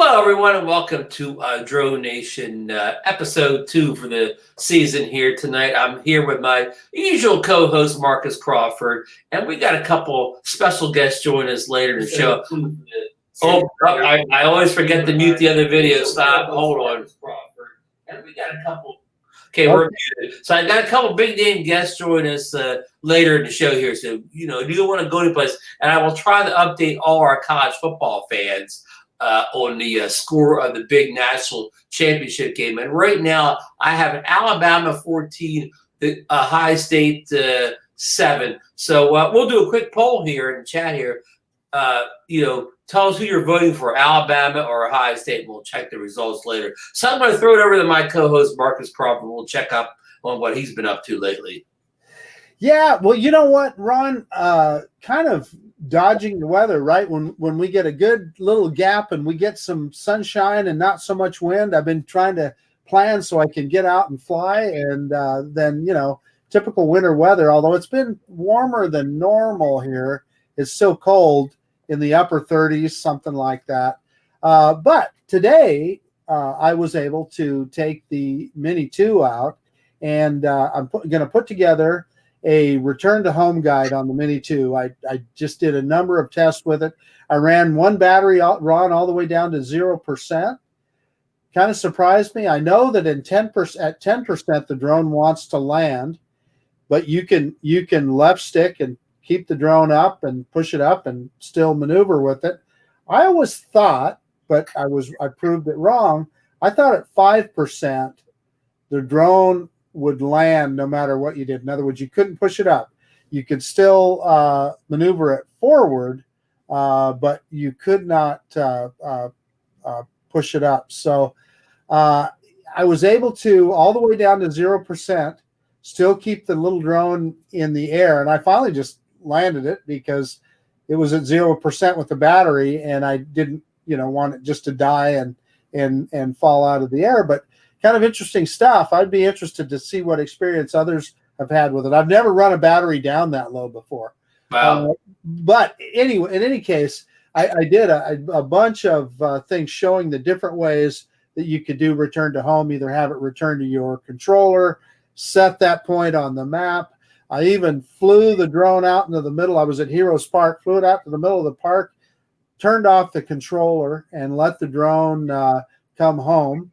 Hello, everyone, and welcome to DroneNation episode 2 for the season here tonight. I'm here with my usual co-host, Marcus Crawford, and we got a couple special guests joining us later in the show. I always forget to mute the other video. Stop. Hold on. And we got a couple. Okay, we're muted. So I got a couple big name guests joining us later in the show here. So, you don't want to go anyplace. And I will try to update all our college football fans on the score of the big national championship game. And right now, I have an Alabama 14, the Ohio State 7. So we'll do a quick poll here in the chat here. Tell us who you're voting for, Alabama or Ohio State, and we'll check the results later. So I'm going to throw it over to my co-host, Marcus Crawford. We'll check up on what he's been up to lately. Yeah, well, you know what, Ron? Kind of dodging the weather, right? When we get a good little gap and we get some sunshine and not so much wind, I've been trying to plan so I can get out and fly. And then, typical winter weather, although it's been warmer than normal here, it's still cold in the upper 30s, something like that. But today I was able to take the Mini 2 out, and I'm going to put together a return to home guide on the Mini 2. I just did a number of tests with it. I ran one battery run all the way down to 0%. Kind of surprised me. I know that at 10% the drone wants to land, but you can left stick and keep the drone up and push it up and still maneuver with it. I always thought, but I proved it wrong. I thought at 5% the drone would land no matter what you did. In other words, you couldn't push it up. You could still maneuver it forward, but you could not push it up. So I was able to, all the way down to 0%, still keep the little drone in the air. And I finally just landed it because it was at 0% with the battery, and I didn't want it just to die and fall out of the air. But kind of interesting stuff. I'd be interested to see what experience others have had with it. I've never run a battery down that low before. Wow. But anyway, in any case, I did a bunch of things showing the different ways that you could do return to home, either have it return to your controller, set that point on the map. I even flew the drone out into the middle. I was at Heroes Park, flew it out to the middle of the park, turned off the controller, and let the drone come home.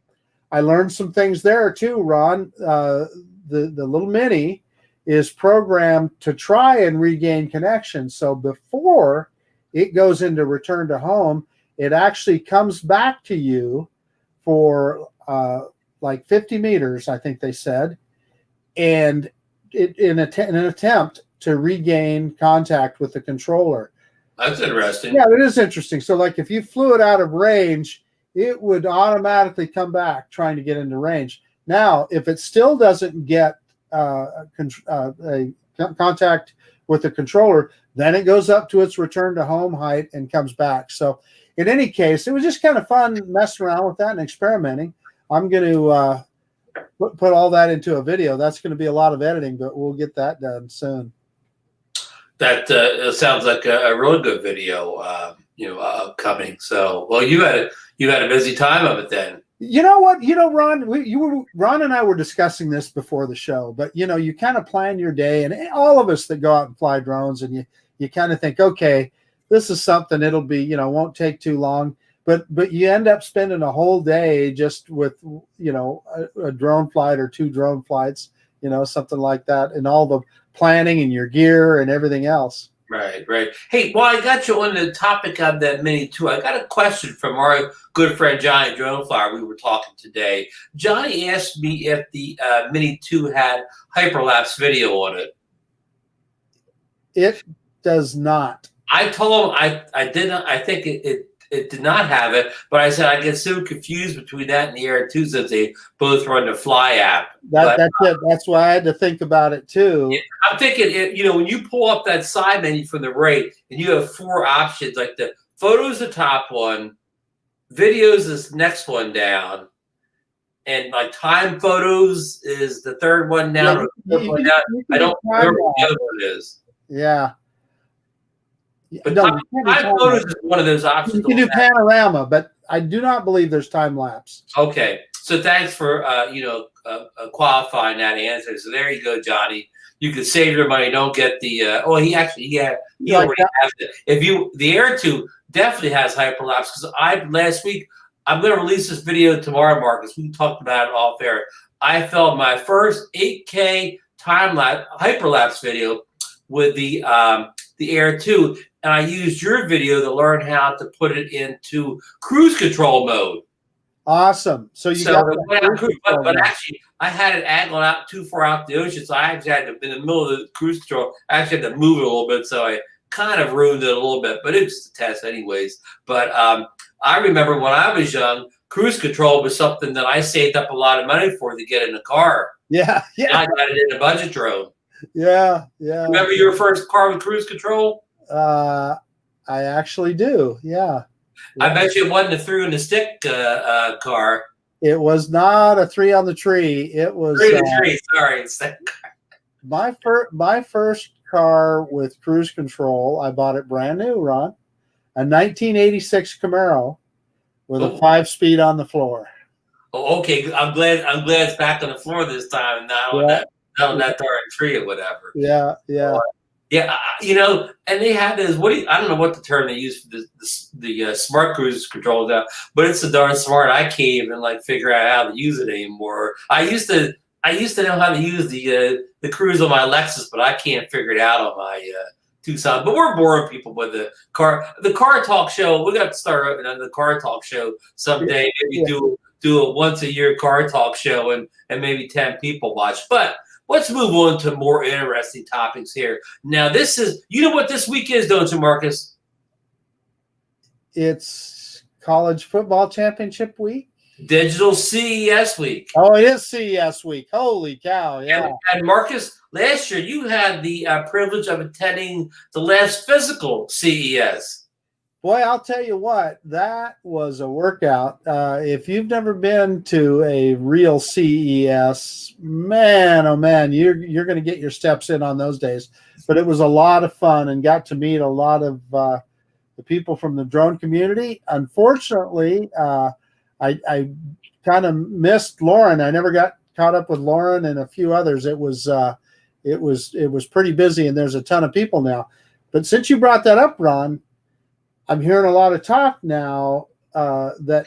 I learned some things there too, Ron. The little Mini is programmed to try and regain connection. So before it goes into return to home, it actually comes back to you for like 50 meters, I think they said, and in an attempt to regain contact with the controller. That's interesting. Yeah, it is interesting. So like if you flew it out of range, it would automatically come back trying to get into range. Now, if it still doesn't get a contact with the controller, then it goes up to its return to home height and comes back. So in any case, it was just kind of fun messing around with that and experimenting. I'm going to put all that into a video. That's going to be a lot of editing, but we'll get that done soon. That sounds like a really good video, upcoming. So, well, you had a busy time of it then. You know what? Ron, Ron and I were discussing this before the show, but you kind of plan your day, and all of us that go out and fly drones, and you kind of think, okay, this is something, it'll be, won't take too long, but you end up spending a whole day just with, a drone flight or 2 drone flights, something like that, and all the planning and your gear and everything else. Right. Hey, while I got you on the topic of that Mini 2, I got a question from our good friend Johnny Drone Flyer. We were talking today. Johnny asked me if the Mini 2 had hyperlapse video on it. It does not. I told him I didn't. I think it did not have it, but I said I get so confused between that and the Air 2 since they both run the Fly app. That's it. That's why I had to think about it too. I'm thinking, when you pull up that side menu from the right, and you have 4 options, like the photos, the top one, videos is the next one down, and like time photos is the third one down. I don't remember what the other one is. Yeah. But time photos is one of those options. You can do panorama, but I do not believe there's time lapse. Okay, so thanks for qualifying that answer. So there you go, Johnny. You can save your money. Don't get the. He already has it. The Air 2 definitely has hyperlapse because last week I'm going to release this video tomorrow, Marcus. We talked about it off air. I filmed my first 8K hyperlapse video with the Air 2, and I used your video to learn how to put it into cruise control mode. Awesome. So but actually, I had it angled out too far out the ocean, so I actually had to, in the middle of the cruise control, I actually had to move it a little bit, so I kind of ruined it a little bit, but it's a test anyways. But I remember when I was young, cruise control was something that I saved up a lot of money for to get in a car. Yeah. And I got it in a budget drone. Yeah. Remember your first car with cruise control? I actually do. Yeah. I bet you it wasn't a 3 on the stick car. It was not a 3 on the tree. It was 3 on the tree. Sorry, it's that car. My first car with cruise control. I bought it brand new, Ron, a 1986 Camaro with a 5-speed on the floor. Oh, okay. I'm glad it's back on the floor this time, and not on that darn tree or whatever. Yeah. Yeah, and they had this. I don't know what the term they use for the smart cruise controls now, but it's so darn smart. I can't even figure out how to use it anymore. I used to know how to use the cruise on my Lexus, but I can't figure it out on my Tucson. But we're boring people with the car talk show. We got to start the car talk show someday. Maybe do a once a year car talk show and maybe 10 people watch. But let's move on to more interesting topics here. Now, this is, what this week is, don't you, Marcus? It's college football championship week. Digital CES week. Oh, it is CES week. Holy cow, yeah. And Marcus, last year you had the privilege of attending the last physical CES. Boy, I'll tell you what, that was a workout. If you've never been to a real CES, man, oh man, you're going to get your steps in on those days. But it was a lot of fun and got to meet a lot of the people from the drone community. Unfortunately, I kind of missed Lauren. I never got caught up with Lauren and a few others. It was pretty busy, and there's a ton of people now. But since you brought that up, Ron, I'm hearing a lot of talk now that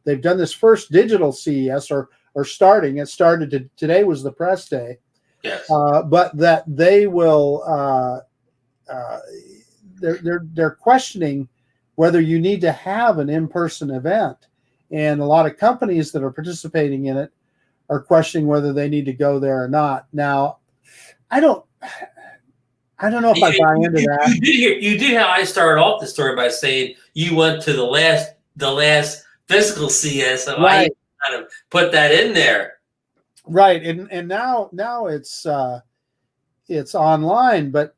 they've done this first digital CES or starting. It started today was the press day. Yes. But that they will they're questioning whether you need to have an in-person event. And a lot of companies that are participating in it are questioning whether they need to go there or not. Now, I don't know if I buy into that. You did how I started off the story by saying you went to the last physical CS, and right. I kind of put that in there. Right, and now it's online, but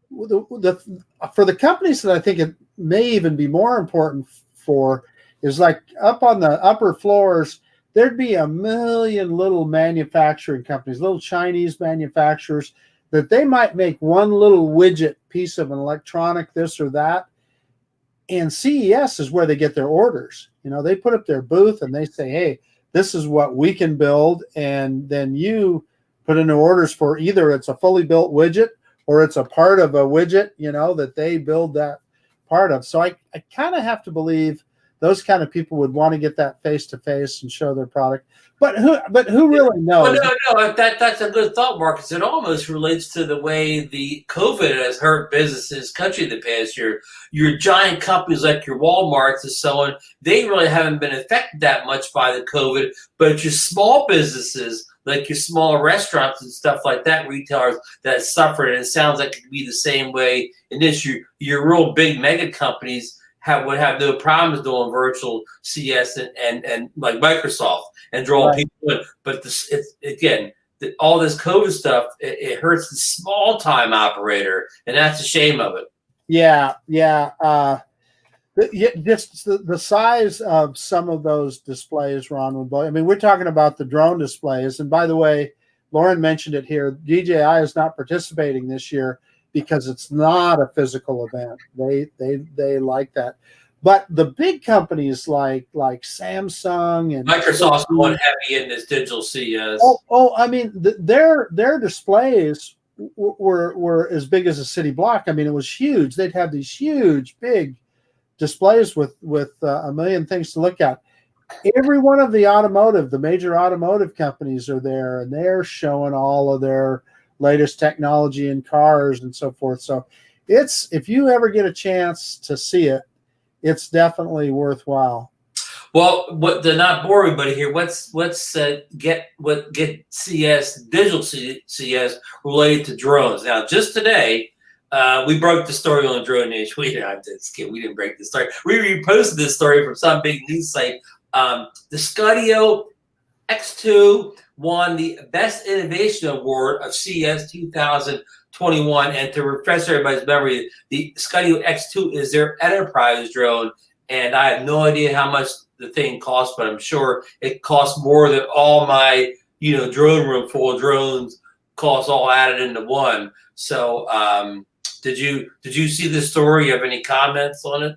for the companies that I think it may even be more important for is like up on the upper floors, there'd be a million little manufacturing companies, little Chinese manufacturers, that they might make one little widget piece of an electronic this or that. And CES is where they get their orders. They put up their booth and they say, hey, this is what we can build. And then you put in the orders for either it's a fully built widget or it's a part of a widget, that they build that part of. So I kind of have to believe those kind of people would want to get that face-to-face and show their product. But who really knows? No, that's a good thought, Marcus. It almost relates to the way the COVID has hurt businesses country the past year. Your giant companies like your Walmarts and so on, they really haven't been affected that much by the COVID. But your small businesses, like your smaller restaurants and stuff like that, retailers that suffered, and it sounds like it could be the same way in this. Your real big mega companies would have no problems doing virtual CS and like Microsoft and drawing people in. But all this COVID stuff, it hurts the small time operator, and that's a shame of it. Yeah. Just the size of some of those displays, Ron, would blow. I mean, we're talking about the drone displays. And by the way, Lauren mentioned it here. DJI is not participating this year because it's not a physical event. They like that. But the big companies like Samsung and Microsoft's going heavy in this digital CES. I mean, their displays were as big as a city block. I mean, it was huge. They'd have these huge, big displays with a million things to look at. Every one of the major automotive companies are there, and they're showing all of their latest technology in cars and so forth. So if you ever get a chance to see it, it's definitely worthwhile. Well, what to not bore everybody here, let's get CES, digital CES related to drones. Now, just today, we broke the story on DroneNation. We didn't break the story. We reposted this story from some big news site. The Skydio X2 won the Best Innovation Award of CES 2021. And to refresh everybody's memory, the Skydio X2 is their enterprise drone. And I have no idea how much the thing costs, but I'm sure it costs more than all my, drone room full of drones costs all added into one. So, did you see this story? You have any comments on it?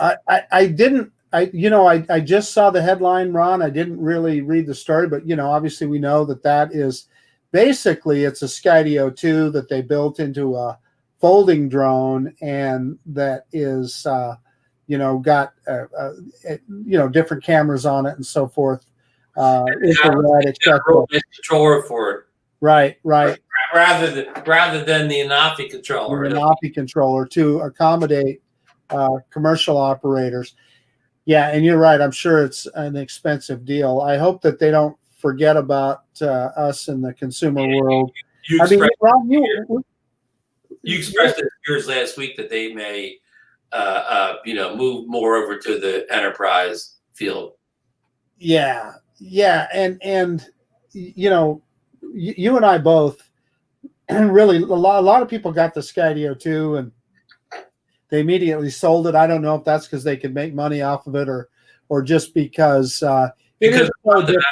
I didn't. I just saw the headline, Ron. I didn't really read the story, but obviously we know that is basically it's a Skydio 2 that they built into a folding drone, and that is got different cameras on it and so forth. Infrared, controller for it. Right. Rather than the Anafi controller. The Anafi controller to accommodate commercial operators. Yeah, and you're right. I'm sure it's an expensive deal. I hope that they don't forget about us in the consumer world. You expressed it years last week that they may, move more over to the enterprise field. Yeah, and you and I both really a lot of people got the Skydio 2 and they immediately sold it. I don't know if that's because they could make money off of it or just because it wasn't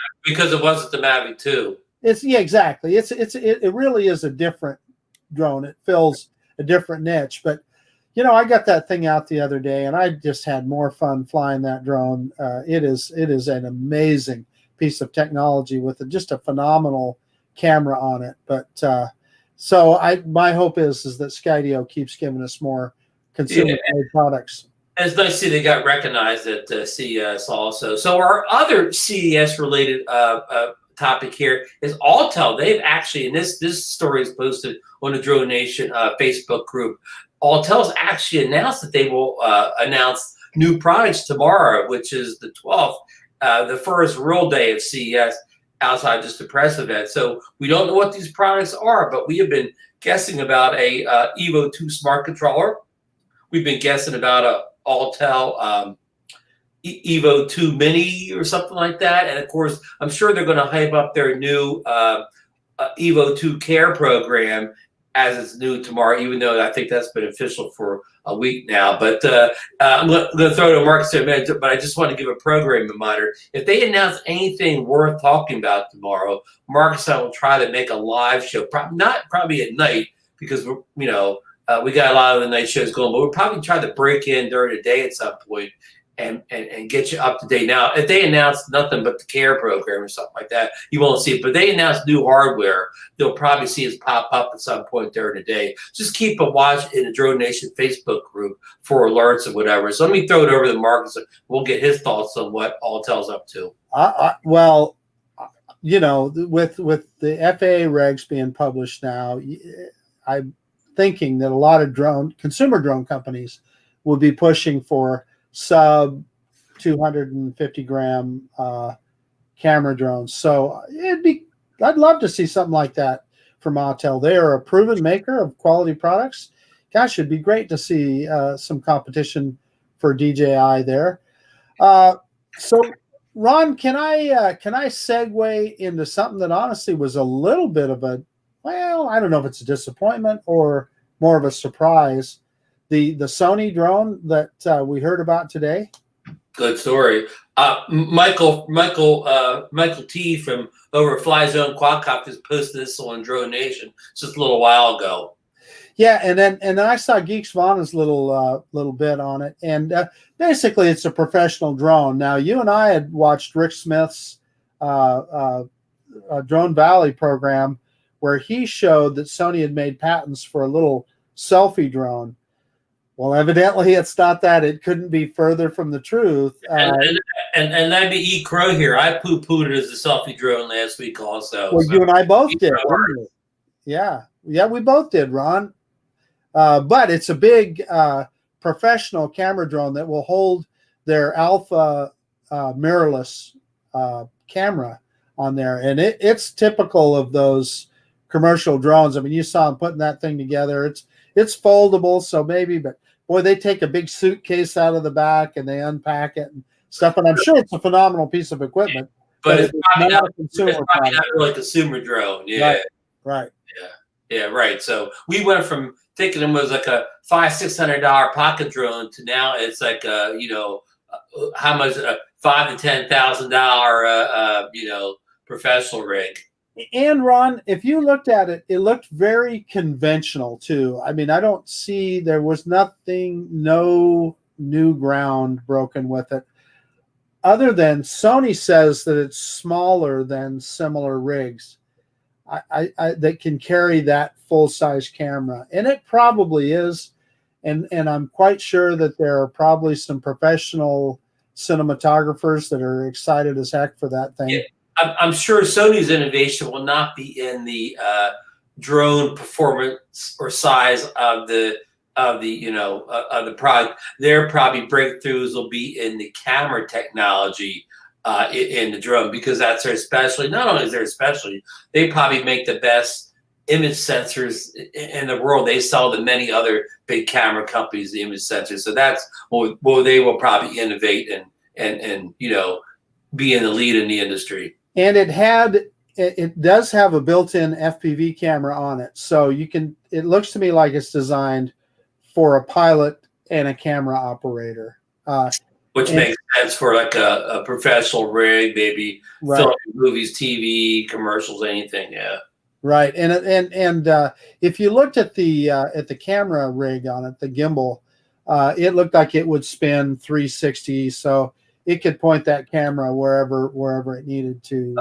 the Mavic 2. Exactly. It really is a different drone. It fills a different niche. But I got that thing out the other day and I just had more fun flying that drone. It is an amazing piece of technology with just a phenomenal camera on it. But my hope is that Skydio keeps giving us more consumer products. It's nice to see they got recognized at CES also. So our other CES related topic here is Autel. They've actually, and this story is posted on the DroneNation Facebook group. Autel's actually announced that they will announce new products tomorrow, which is the 12th, the first real day of CES outside just the press event. So we don't know what these products are, but we have been guessing about a EVO 2 smart controller. We've been guessing about a Autel EVO 2 Mini or something like that. And of course, I'm sure they're going to hype up their new EVO 2 Care program as it's new tomorrow, even though I think that's been official for a week now. But I'm going to throw it to Marcus in a minute, but I just want to give a program reminder. If they announce anything worth talking about tomorrow, Marcus and I will try to make a live show, probably at night, because we got a lot of the night shows going, but we'll probably try to break in during the day at some point and get you up to date. Now, if they announce nothing but the Care program or something like that, you won't see it. But they announce new hardware, they'll probably see it pop up at some point during the day. Just keep a watch in the DroneNation Facebook group for alerts or whatever. So let me throw it over to Marcus. We'll get his thoughts on what Autel's up to. Well, with the FAA regs being published now, I'm thinking that a lot of consumer drone companies will be pushing for sub 250 gram camera drones. So I'd love to see something like that from Autel. They are a proven maker of quality products. Gosh, it'd be great to see some competition for DJI there. So Ron, can I segue into something that honestly was a little bit of I don't know if it's a disappointment or more of a surprise. The Sony drone that we heard about today. Good story. Michael T from over Fly Zone Quadcopters posted this on DroneNation just a little while ago. Yeah, and then I saw Geeks Vana's little bit on it, and basically it's a professional drone. Now you and I had watched Rick Smith's Drone Valley program, where he showed that Sony had made patents for a little selfie drone. Well, evidently it's not that. It couldn't be further from the truth. And let me eat crow here. I poo-pooed it as a selfie drone last week also. Well, so you and I both did. Yeah, we both did, Ron. But it's a big professional camera drone that will hold their alpha mirrorless camera on there, and it's typical of those commercial drones. I mean, you saw them putting that thing together. It's foldable, so maybe, but boy, they take a big suitcase out of the back and they unpack it and stuff. And I'm sure it's a phenomenal piece of equipment, but it's probably not really a consumer drone. Yeah, right. Yeah, right. So we went from thinking it was like a $500-600 pocket drone to now it's like how much $5,000 to $10,000 professional rig. And Ron, if you looked at it, it looked very conventional too. I mean, I don't see, there was nothing, no new ground broken with it, other than Sony says that it's smaller than similar rigs that can carry that full-size camera, and it probably is. And I'm quite sure that there are probably some professional cinematographers that are excited as heck for that thing. Yeah. I'm sure Sony's innovation will not be in the drone performance or size of the product. Their probably breakthroughs will be in the camera technology in the drone, because that's their specialty. Not only is their specialty, they probably make the best image sensors in the world. They sell to many other big camera companies the image sensors. So that's well they will probably innovate and be in the lead in the industry. And it does have a built-in FPV camera on it, so it looks to me like it's designed for a pilot and a camera operator, which makes sense for like a professional rig, maybe filming movies, TV, commercials, anything. Yeah, right. And if you looked at the camera rig on it, the gimbal, it looked like it would spin 360, so it could point that camera wherever it needed to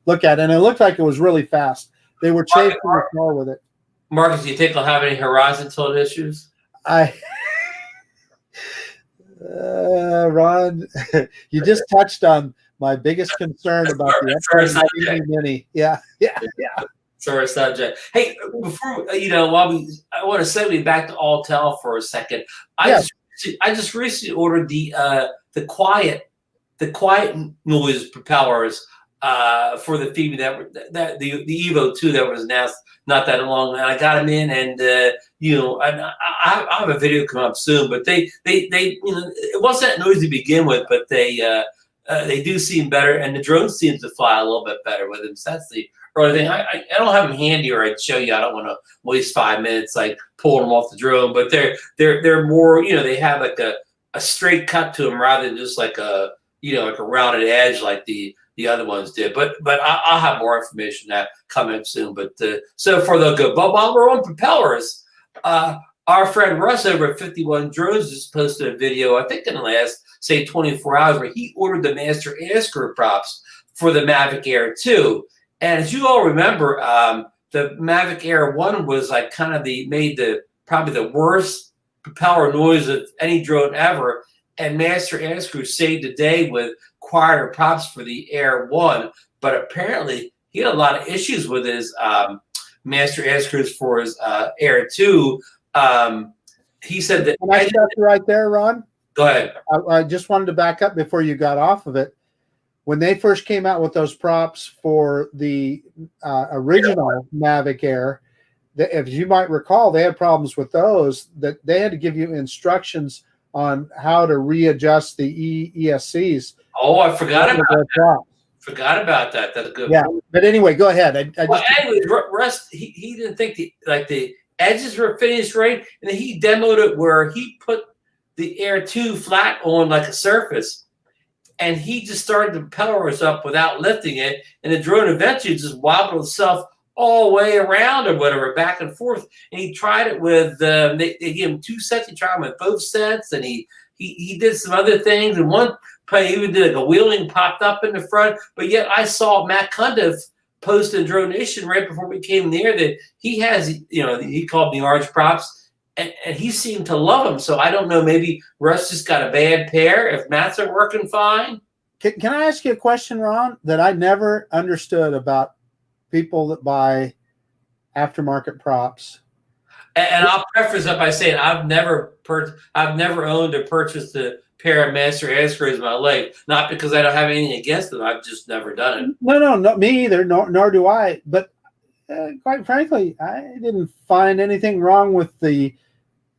look at. And it looked like it was really fast. They were chasing the car with it. Marcus, do you think they'll have any horizon tilt issues? Ron, you just touched on my biggest concern about the Fimi MIni. Yeah. Sore subject. Hey, before I want to segue back to Autel for a second. I just recently ordered the quiet noise propellers for the Fimi that the EVO 2 that was announced not that long, and I got them in, and I have a video come up soon, but they it wasn't that noisy to begin with, but they do seem better, and the drone seems to fly a little bit better with them. So that's the early thing. I don't have them handy, or I'd show you. I don't want to waste 5 minutes like pulling them off the drone, but they're more, they have like a straight cut to them rather than just like a rounded edge like the other ones did. But I'll have more information that coming soon. But so far they'll go. But while we're on propellers, our friend Russ over at 51 Drones just posted a video, I think in the last, say, 24 hours, where he ordered the master AirScrew props for the Mavic Air 2. And as you all remember, the Mavic Air 1 was like kind of probably the worst propeller noise of any drone ever. And Master AirScrew saved the day with quieter props for the Air 1. But apparently he had a lot of issues with his Master AirScrews for his Air 2. He said that... Can I stop you right there, Ron? Go ahead. I just wanted to back up before you got off of it. When they first came out with those props for the original Mavic Air, if you might recall, they had problems with those, that they had to give you instructions on how to readjust the ESCs. Oh, I forgot about that. Forgot about that. That's a good point. But anyway, go ahead. Anyways, Russ, he didn't think the edges were finished right, and then he demoed it where he put the Air 2 flat on like a surface, and he just started the propellers up without lifting it, and the drone eventually just wobbled itself all the way around or whatever, back and forth. And he tried it with they gave him 2 sets. He tried them with both sets, and he did some other things. And one play he even did like a wheeling popped up in the front. But yet I saw Matt Cundiff post in DroneNation right before we came there that he has, he called the orange props, and he seemed to love them. So I don't know, maybe Russ just got a bad pair if Matt's are working fine. Can I ask you a question, Ron, that I never understood about people that buy aftermarket props? And I'll preface that by saying I've never owned or purchased a pair of master AirScrews in my life. Not because I don't have anything against them. I've just never done it. No, me either. Nor do I. But quite frankly, I didn't find anything wrong with the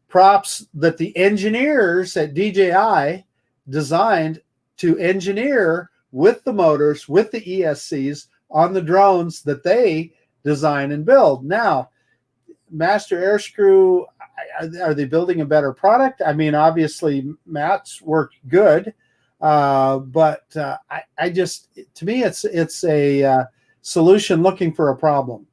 props that the engineers at DJI designed to engineer with the motors, with the ESCs on the drones that they design and build. Now, Master AirScrew, are they building a better product? I mean, obviously Matt's worked good, but I just, to me, it's a solution looking for a problem.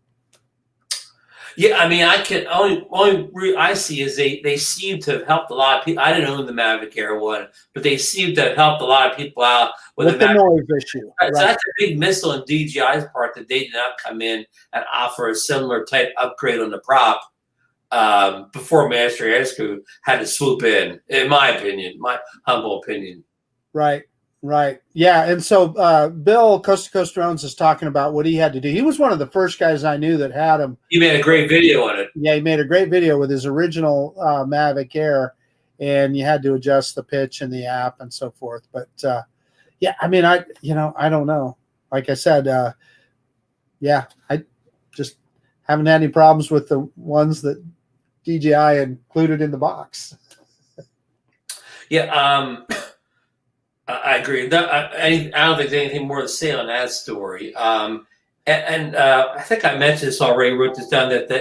Yeah, I mean, I can only I see is they seem to have helped a lot of people. I didn't own the Mavic Air one, but they seem to have helped a lot of people out with the noise issue. Right. So that's a big miss on DJI's part that they did not come in and offer a similar type upgrade on the prop before Master AirScrew had to swoop in my opinion, my humble opinion. Right. Yeah. And so Bill, Coast to Coast Drones, is talking about what he had to do. He was one of the first guys I knew that had them. He made a great video on it. Yeah, he made a great video with his original Mavic Air, and you had to adjust the pitch in the app and so forth. But yeah, I mean, I don't know. Like I said, yeah, I just haven't had any problems with the ones that DJI included in the box. Yeah, I agree. I don't think there's anything more to say on that story. I think I mentioned this already. Wrote this down that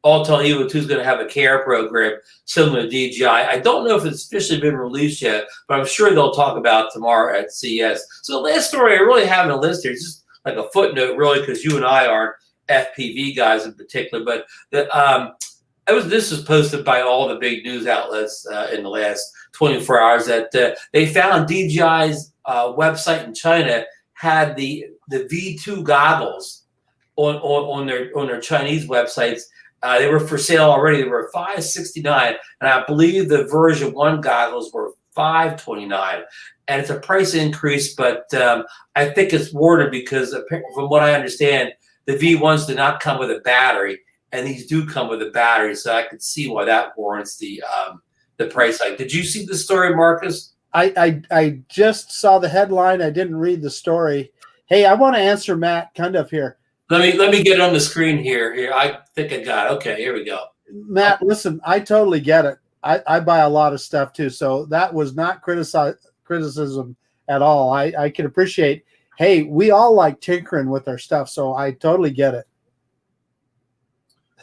Autel EVO 2 is going to have a care program similar to DJI. I don't know if it's officially been released yet, but I'm sure they'll talk about it tomorrow at CES. So the last story I really have on the list here is just like a footnote, really, because you and I aren't FPV guys in particular. But this was posted by all the big news outlets in the last 24 hours that they found DJI's website in China had the V2 goggles on their Chinese websites. They were for sale already. They were $569, and I believe the version 1 goggles were $529. And it's a price increase, but I think it's warranted because from what I understand, the V1s did not come with a battery, and these do come with a battery. So I could see why that warrants the price hike. Did you see the story, Marcus? I just saw the headline. I didn't read the story. Hey, I want to answer Matt Cundiff here. Let me get it on the screen here. Here, I think I got it. Okay, here we go. Matt, listen, I totally get it. I buy a lot of stuff too, so that was not criticism at all. I can appreciate. Hey, we all like tinkering with our stuff, so I totally get it.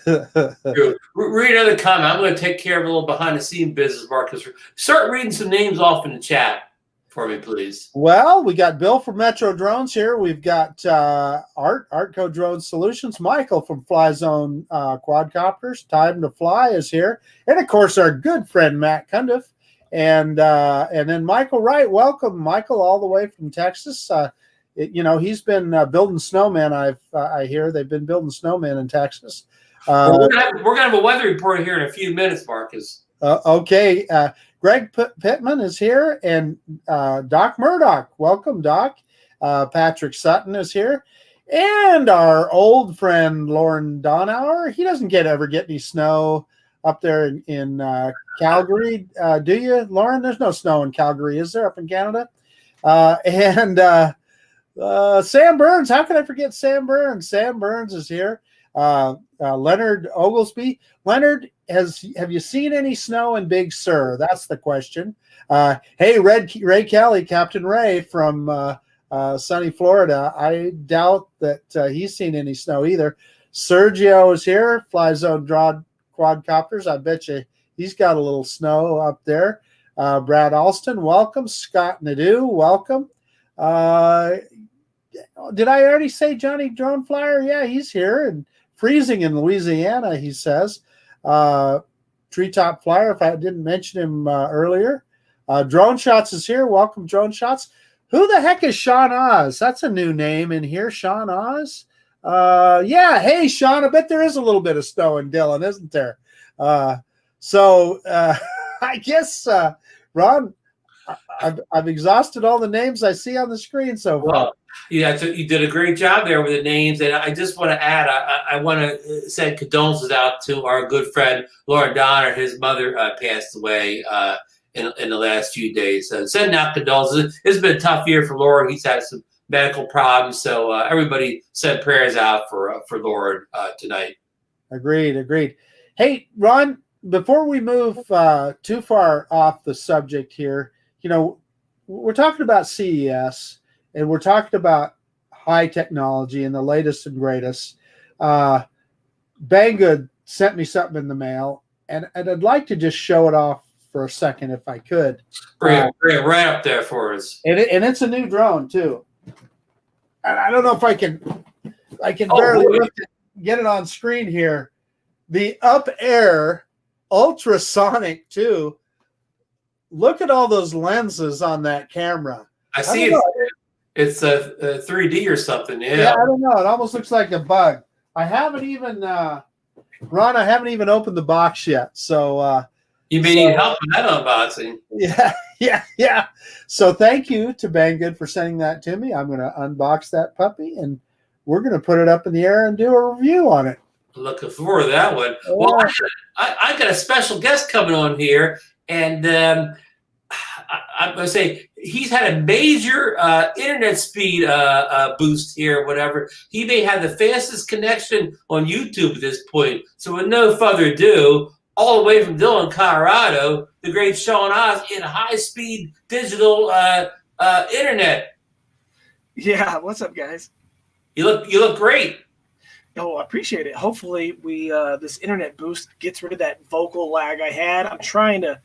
Read another comment. I'm going to take care of a little behind the scene business, Marcus. Start reading some names off in the chat for me, please. Well, we got Bill from Metro Drones here. We've got Artco Drone Solutions. Michael from Fly Zone Quadcopters. Time to Fly is here, and of course our good friend Matt Cundiff, and then Michael Wright. Welcome, Michael, all the way from Texas. He's been building snowmen. I hear they've been building snowmen in Texas. We're gonna have a weather report here in a few minutes, Marcus. Okay. Greg Pittman is here, and Doc Murdoch. Welcome, Doc. Patrick Sutton is here, and our old friend Lauren Donauer. He doesn't ever get any snow up there in Calgary, do you, Lauren? There's no snow in Calgary, is there, up in Canada? And Sam Burns. How can I forget Sam Burns? Sam Burns is here. Leonard Oglesby. Leonard, have you seen any snow in Big Sur? That's the question. Hey, Ray Kelly, Captain Ray from sunny Florida. I doubt that he's seen any snow either. Sergio is here. Fly Zone Quadcopters. I bet you he's got a little snow up there. Brad Alston, welcome. Scott Nadeau, welcome. did I already say Johnny Drone Flyer? Yeah, he's here and freezing in Louisiana, he says. Treetop Flyer, if I didn't mention him earlier. Drone Shots is here. Welcome, Drone Shots. Who the heck is Sean Oz? That's a new name in here, Sean Oz. Yeah, hey, Sean, I bet there is a little bit of snow in Dillon, isn't there? So I guess, Ron, I've exhausted all the names I see on the screen so far. Well, yeah, so you did a great job there with the names, and I just want to add, I want to send condolences out to our good friend Lauren Donner. His mother passed away in the last few days. Sending out condolences. It's been a tough year for Lauren. He's had some medical problems, so everybody send prayers out for Lauren tonight. Agreed. Hey, Ron, before we move too far off the subject here, you know, we're talking about CES and we're talking about high technology and the latest and greatest. Banggood sent me something in the mail, and I'd like to just show it off for a second if I could. Bring it right up there for us. And it's a new drone too. And I don't know if I can barely lift it, get it on screen here. The Up Air Ultrasonic 2. Look at all those lenses on that camera. I see it's a 3D or something. Yeah, I don't know. It almost looks like a bug. I haven't even, Ron, I haven't even opened the box yet. So you may need help with that unboxing. Yeah. So thank you to Banggood for sending that to me. I'm going to unbox that puppy, and we're going to put it up in the air and do a review on it. Looking forward to that one. Well, I got a special guest coming on here, and I'm going to say he's had a major internet speed boost here, whatever. He may have the fastest connection on YouTube at this point. So with no further ado, all the way from Dillon, Colorado, the great Sean Oz in high-speed digital internet. Yeah, what's up, guys? You look great. Oh, I appreciate it. Hopefully, we this internet boost gets rid of that vocal lag I had. I'm trying to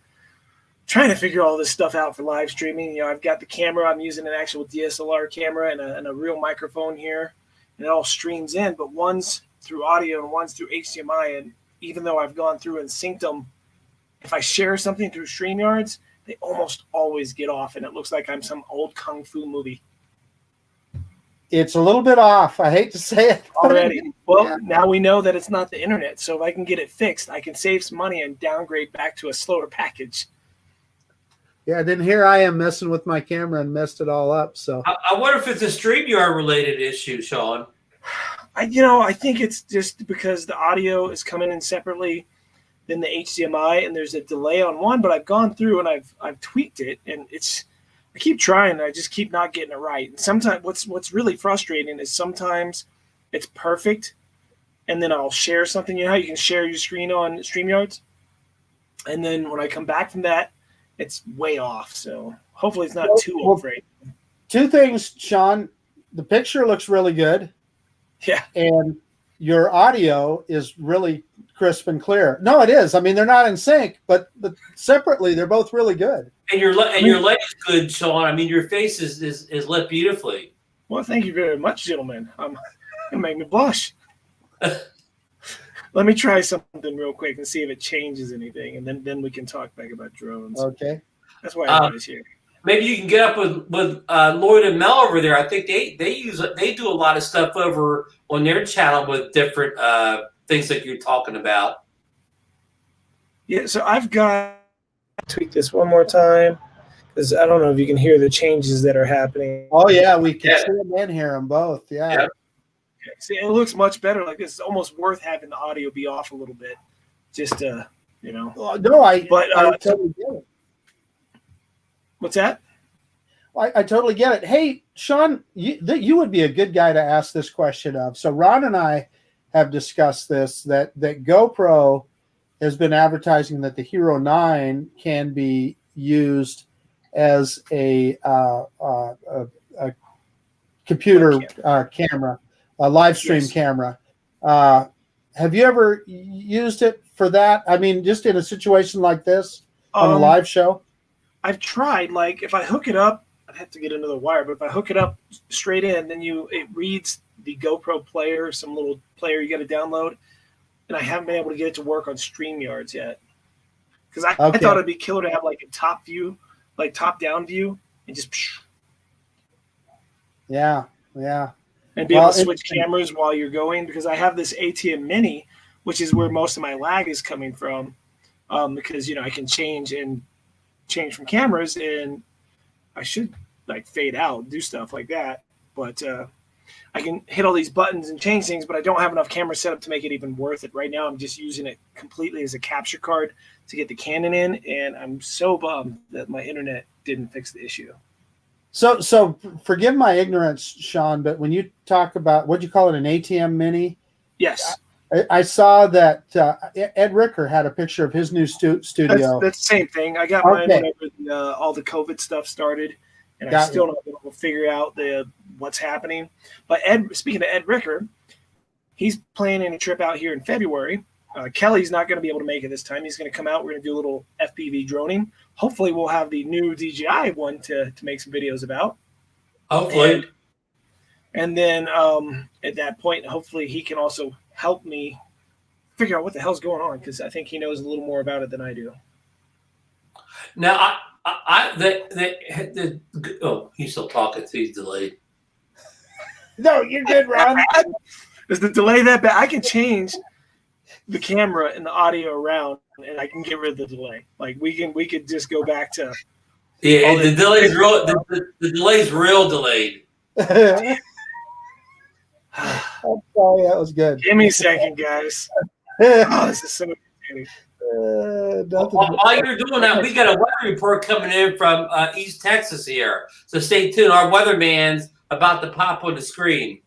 figure all this stuff out for live streaming. You know, I've got the camera. I'm using an actual DSLR camera and a real microphone here, and it all streams in. But one's through audio and one's through HDMI. And even though I've gone through and synced them, if I share something through StreamYards, they almost always get off, and it looks like I'm some old kung fu movie. It's a little bit off. I hate to say it already. Well, now we know that it's not the internet. So if I can get it fixed, I can save some money and downgrade back to a slower package. Yeah, then here I am messing with my camera and messed it all up. So I wonder if it's a StreamYard related issue, Sean. I think it's just because the audio is coming in separately than the HDMI, and there's a delay on one. But I've gone through and I've tweaked it, and I keep trying. I just keep not getting it right. And sometimes what's really frustrating is sometimes it's perfect, and then I'll share something. You know how you can share your screen on StreamYards? And then when I come back from that, it's way off. So hopefully it's not too great. Two things, Sean. The picture looks really good. Yeah. And your audio is really crisp and clear. No, it is. I mean, they're not in sync, but separately, they're both really good. And your light is good, Sean. I mean, your face is lit beautifully. Well, thank you very much, gentlemen. It made me blush. Let me try something real quick and see if it changes anything, and then we can talk back about drones. Okay. That's why everybody's here. Maybe you can get up with Lloyd and Mel over there. I think they do a lot of stuff over on their channel with different things that you're talking about. Yeah, so I've got to tweak this one more time because I don't know if you can hear the changes that are happening. Oh yeah, we can see them and hear them both. Yeah. Yeah. Okay. See, it looks much better. Like this, it's almost worth having the audio be off a little bit, just to No, I totally get it. What's that? I totally get it. Hey, Sean, you would be a good guy to ask this question of. So Ron and I have discussed this, that GoPro has been advertising that the Hero 9 can be used as a computer camera, a live stream camera. Have you ever used it for that? I mean, just in a situation like this on a live show? I've tried, like if I hook it up, have to get another wire, but if I hook it up straight in, then it reads the GoPro player, some little player you got to download, and I haven't been able to get it to work on StreamYards yet. Because I thought it'd be killer to have like a top view, like top down view, and just yeah, and be able to switch cameras while you're going. Because I have this ATM Mini, which is where most of my lag is coming from, because I can change from cameras, and I should like fade out, do stuff like that, but I can hit all these buttons and change things, but I don't have enough camera set up to make it even worth it. Right now, I'm just using it completely as a capture card to get the Canon in, and I'm so bummed that my internet didn't fix the issue. So forgive my ignorance, Sean, but when you talk about, what'd you call it, an ATM Mini? Yes. I saw that Ed Ricker had a picture of his new studio. That's the same thing. I got mine whenever all the COVID stuff started, and I still don't know figure out what's happening. But speaking of Ed Ricker, he's planning a trip out here in February. Kelly's not going to be able to make it this time. He's going to come out. We're going to do a little FPV droning. Hopefully, we'll have the new DJI one to make some videos about. Hopefully. And then at that point, hopefully, he can also help me figure out what the hell's going on, because I think he knows a little more about it than I do. Now, he's still talking, so he's delayed. No, you're good, Ron. Is the delay that bad? I can change the camera and the audio around, and I can get rid of the delay. Like we could just go back to the delay's real. The delay's real delayed. I'm sorry, that was good. Give me a second, guys. Oh, this is so entertaining. While you're doing that, we got a weather report coming in from East Texas here. So stay tuned. Our weatherman's about to pop on the screen.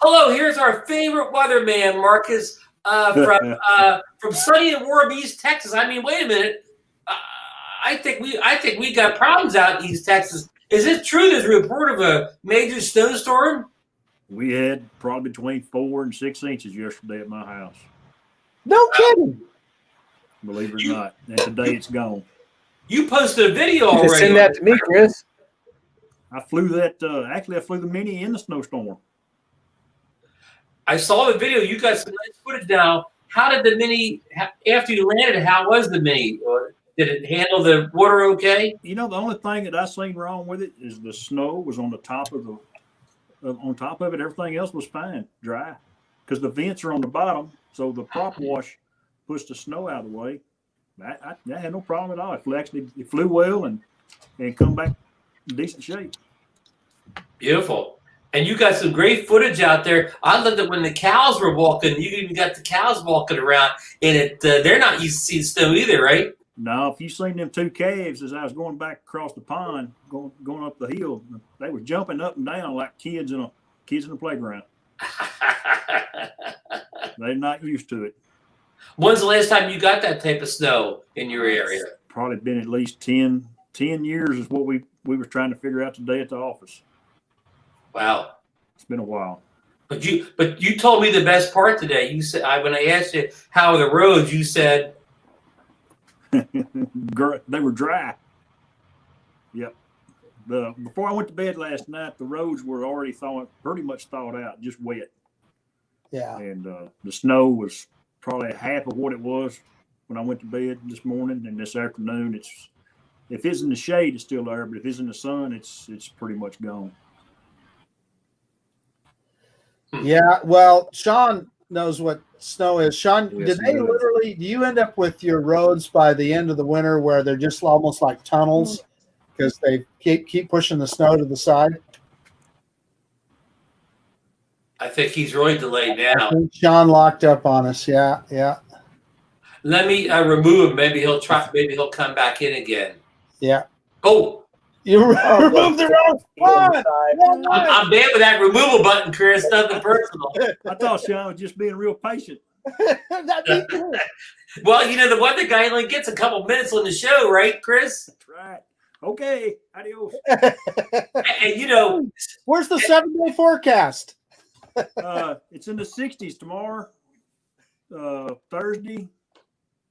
Hello, here's our favorite weatherman, Marcus, from sunny and warm East Texas. I mean, wait a minute. I think we got problems out in East Texas. Is it true there's a report of a major snowstorm? We had probably between 4 and 6 inches yesterday at my house. No kidding. Believe it or not. And today it's gone. You posted a video already. Send that to me, Chris. I flew that. Actually, I flew the Mini in the snowstorm. I saw the video. You got some nice footage now. How did the Mini, after you landed, how was the Mini? Or did it handle the water okay? The only thing that I seen wrong with it is the snow was on the top of it. Everything else was fine, dry, because the vents are on the bottom. So the prop wash pushed the snow out of the way. I had no problem at all. It flew well and come back in decent shape. Beautiful. And you got some great footage out there. I loved it when the cows were walking. You even got the cows walking around, and they're not used to seeing snow either, right? No, if you seen them 2 calves as I was going back across the pond, going up the hill, they were jumping up and down like kids in a playground. They're not used to it. When's the last time you got that type of snow in your area? Probably been at least 10 years is what we were trying to figure out today at the office. Wow. It's been a while. But you told me the best part today. You said when I asked you how are the roads, you said they were dry. Yep. Before I went to bed last night, the roads were already pretty much thawed out, just wet. Yeah. And the snow was probably half of what it was when I went to bed this morning, and this afternoon if it's in the shade, it's still there, but if it's in the sun, it's pretty much gone. Yeah, well, Sean knows what snow is. Sean, Yes, do you end up with your roads by the end of the winter where they're just almost like tunnels because they keep pushing the snow to the side? I think he's really delayed now. I think Sean locked up on us. Yeah. Let me remove him. Maybe he'll try. Maybe he'll come back in again. Yeah. Oh, you removed the road. I'm bad with that removal button, Chris. Nothing personal. I thought Sean was just being real patient. That'd be cool. Well, the weather guy only gets a couple minutes on the show, right, Chris? That's right. Okay. Adios. And where's the 7-day forecast? It's in the 60s tomorrow, Thursday,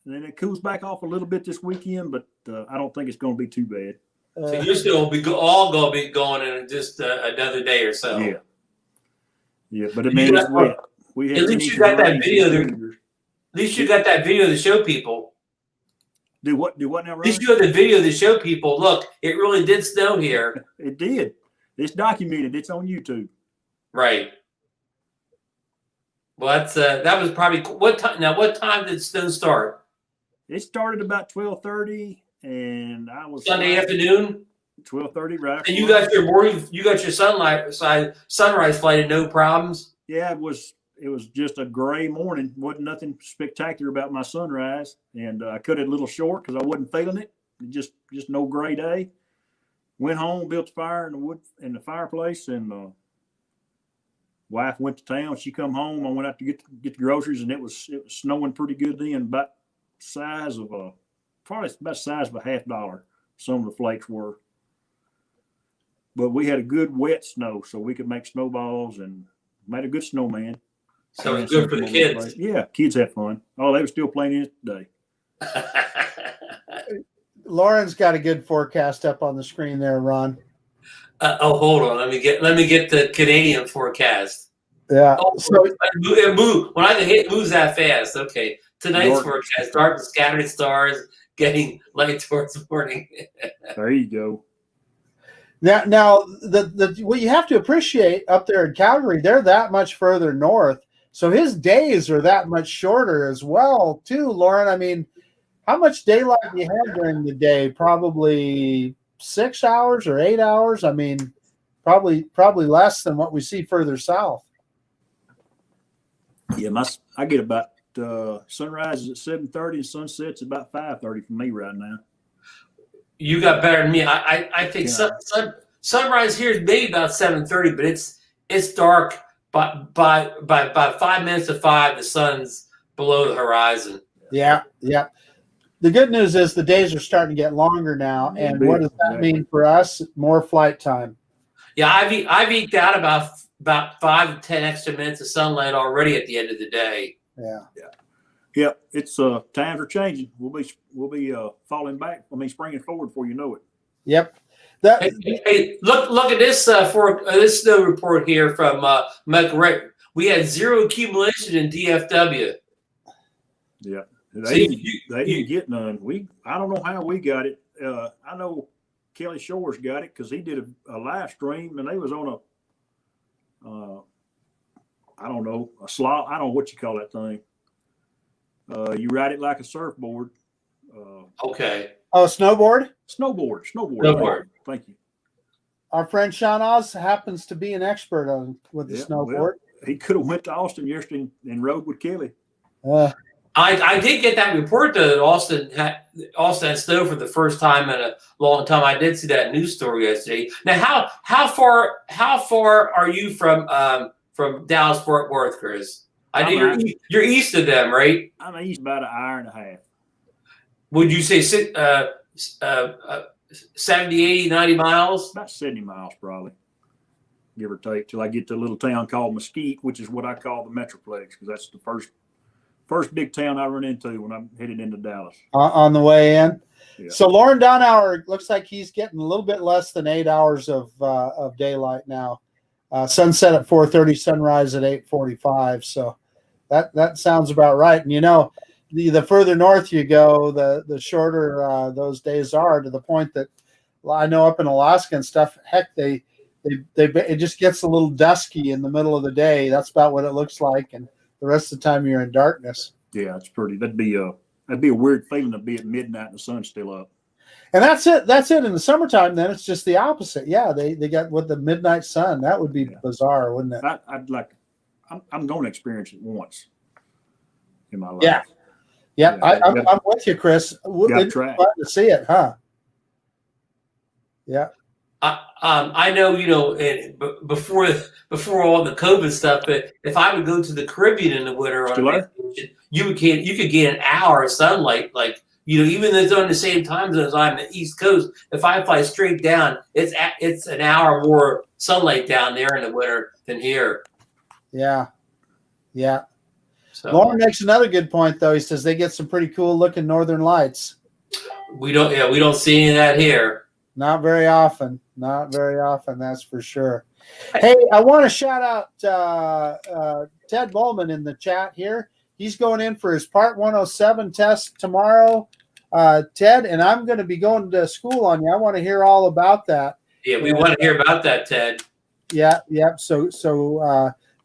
and then it cools back off a little bit this weekend, but I don't think it's going to be too bad. So you're still all going to be going in just another day or so. Yeah. Yeah, but I mean, it's wet. We had at least you got that video there. At least you got that video to show people. Do what now, Ron? At least you have the video to show people. Look, it really did snow here. It did. It's documented. It's on YouTube. Right. Well, that was probably what time? Now, what time did snow start? It started about 12:30, and I was Sunday afternoon. 12:30, right? And you got your morning. You got your sunrise flight and no problems. Yeah, it was just a gray morning. Wasn't nothing spectacular about my sunrise, and I cut it a little short because I wasn't feeling it. Just no gray day. Went home, built a fire in the fireplace, and wife went to town. She come home. I went out to get the groceries, and it was snowing pretty good then, about the size of probably about the size of a $50. Some of the flakes were, but we had a good wet snow, so we could make snowballs and made a good snowman. So it was good for the kids. Yeah, kids had fun. Oh, they were still playing in it today. Lauren's got a good forecast up on the screen there, Ron. Hold on. Let me get the Canadian forecast. Yeah. Oh, so it moves when I can hit moves that fast. Okay. Tonight's forecast: dark and scattered stars, getting light towards morning. There you go. Now what you have to appreciate up there in Calgary, they're that much further north, so his days are that much shorter as well, too, Lauren. I mean, how much daylight do you have during the day? Probably 6 hours or 8 hours. I mean, probably less than what we see further south. Yeah, I get about sunrise is at 7:30 and sunset's about 5:30 for me right now. You got better than me. I think sunrise here is maybe about 7:30, but it's dark by 5 minutes to 5. The sun's below the horizon. Yeah. The good news is the days are starting to get longer now, and what does that mean for us? More flight time. Yeah, I've eked out about 5 to 10 extra minutes of sunlight already at the end of the day. Yeah. It's times are changing. We'll be falling back. I mean, springing forward before you know it. Yep. Hey, look at this for this snow report here from Mavic Air. We had 0 accumulation in DFW. Yeah. They didn't get none. I don't know how we got it. I know Kelly Shores got it because he did a live stream, and they was on I don't know, a slot. I don't know what you call that thing. You ride it like a surfboard. Okay. Oh, snowboard? Snowboard. Thank you. Our friend Sean Oz happens to be an expert with the snowboard. Well, he could have went to Austin yesterday and rode with Kelly. I did get that report though that Austin had snow for the first time in a long time. I did see that news story yesterday. Now, how far are you from Dallas Fort Worth, Chris? I know you're east of them, right? I'm east about an hour and a half. Would you say 70, 80, 90 miles? About 70 miles probably, give or take, till I get to a little town called Mesquite, which is what I call the Metroplex, because that's the first big town I run into when I'm headed into Dallas. On the way in. Yeah. So Lauren Donauer looks like he's getting a little bit less than 8 hours of daylight now. Sunset at 4:30, sunrise at 8:45. So that sounds about right. And the further north you go, the shorter those days are, to the point that I know up in Alaska and stuff. Heck, it just gets a little dusky in the middle of the day. That's about what it looks like, and the rest of the time you're in darkness. Yeah, it's pretty. That'd be a weird feeling to be at midnight and the sun's still up. And that's it. In the summertime, then it's just the opposite. Yeah, they got with the midnight sun. That would be bizarre, wouldn't it? I'm going to experience it once in my life. Yeah. I'm with you, Chris. It's fun to see it, huh? Yeah. I know, before all the COVID stuff, but if I would go to the Caribbean in the winter on vacation, you could get an hour of sunlight, even though it's on the same time zone as I'm the East Coast. If I fly straight down, it's an hour more sunlight down there in the winter than here. Yeah. So, Lauren makes another good point, though. He says they get some pretty cool looking northern lights. We don't see any of that here. Not very often. Not very often, that's for sure. Hey, I want to shout out Ted Bowman in the chat here. He's going in for his Part 107 test tomorrow, Ted, and I'm going to be going to school on you. I want to hear all about that. Yeah, we want to hear about that, Ted. Yeah. So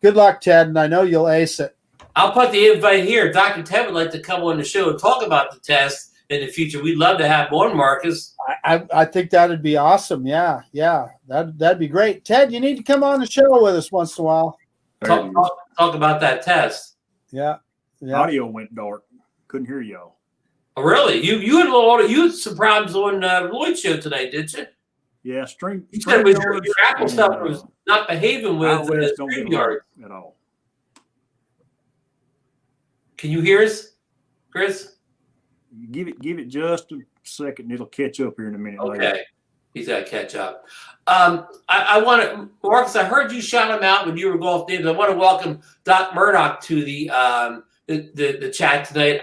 good luck, Ted, and I know you'll ace it. I'll put the invite here. Dr. Ted would like to come on the show and talk about the test in the future. We'd love to have one, Marcus. I think that'd be awesome. Yeah. That'd be great. Ted, you need to come on the show with us once in a while. Talk about that test. Yeah. Audio went dark. Couldn't hear y'all. Oh, really? You had some problems on Lloyd's show today, did you? Yeah, stream. You said your Apple stuff was not behaving with StreamYard at all. Can you hear us, Chris? Give it just a second. It'll catch up here in a minute. Okay. Later. He's got to catch up. I want to, Marcus, I heard you shout him out when you were golf names. I want to welcome Doc Murdoch to the chat tonight.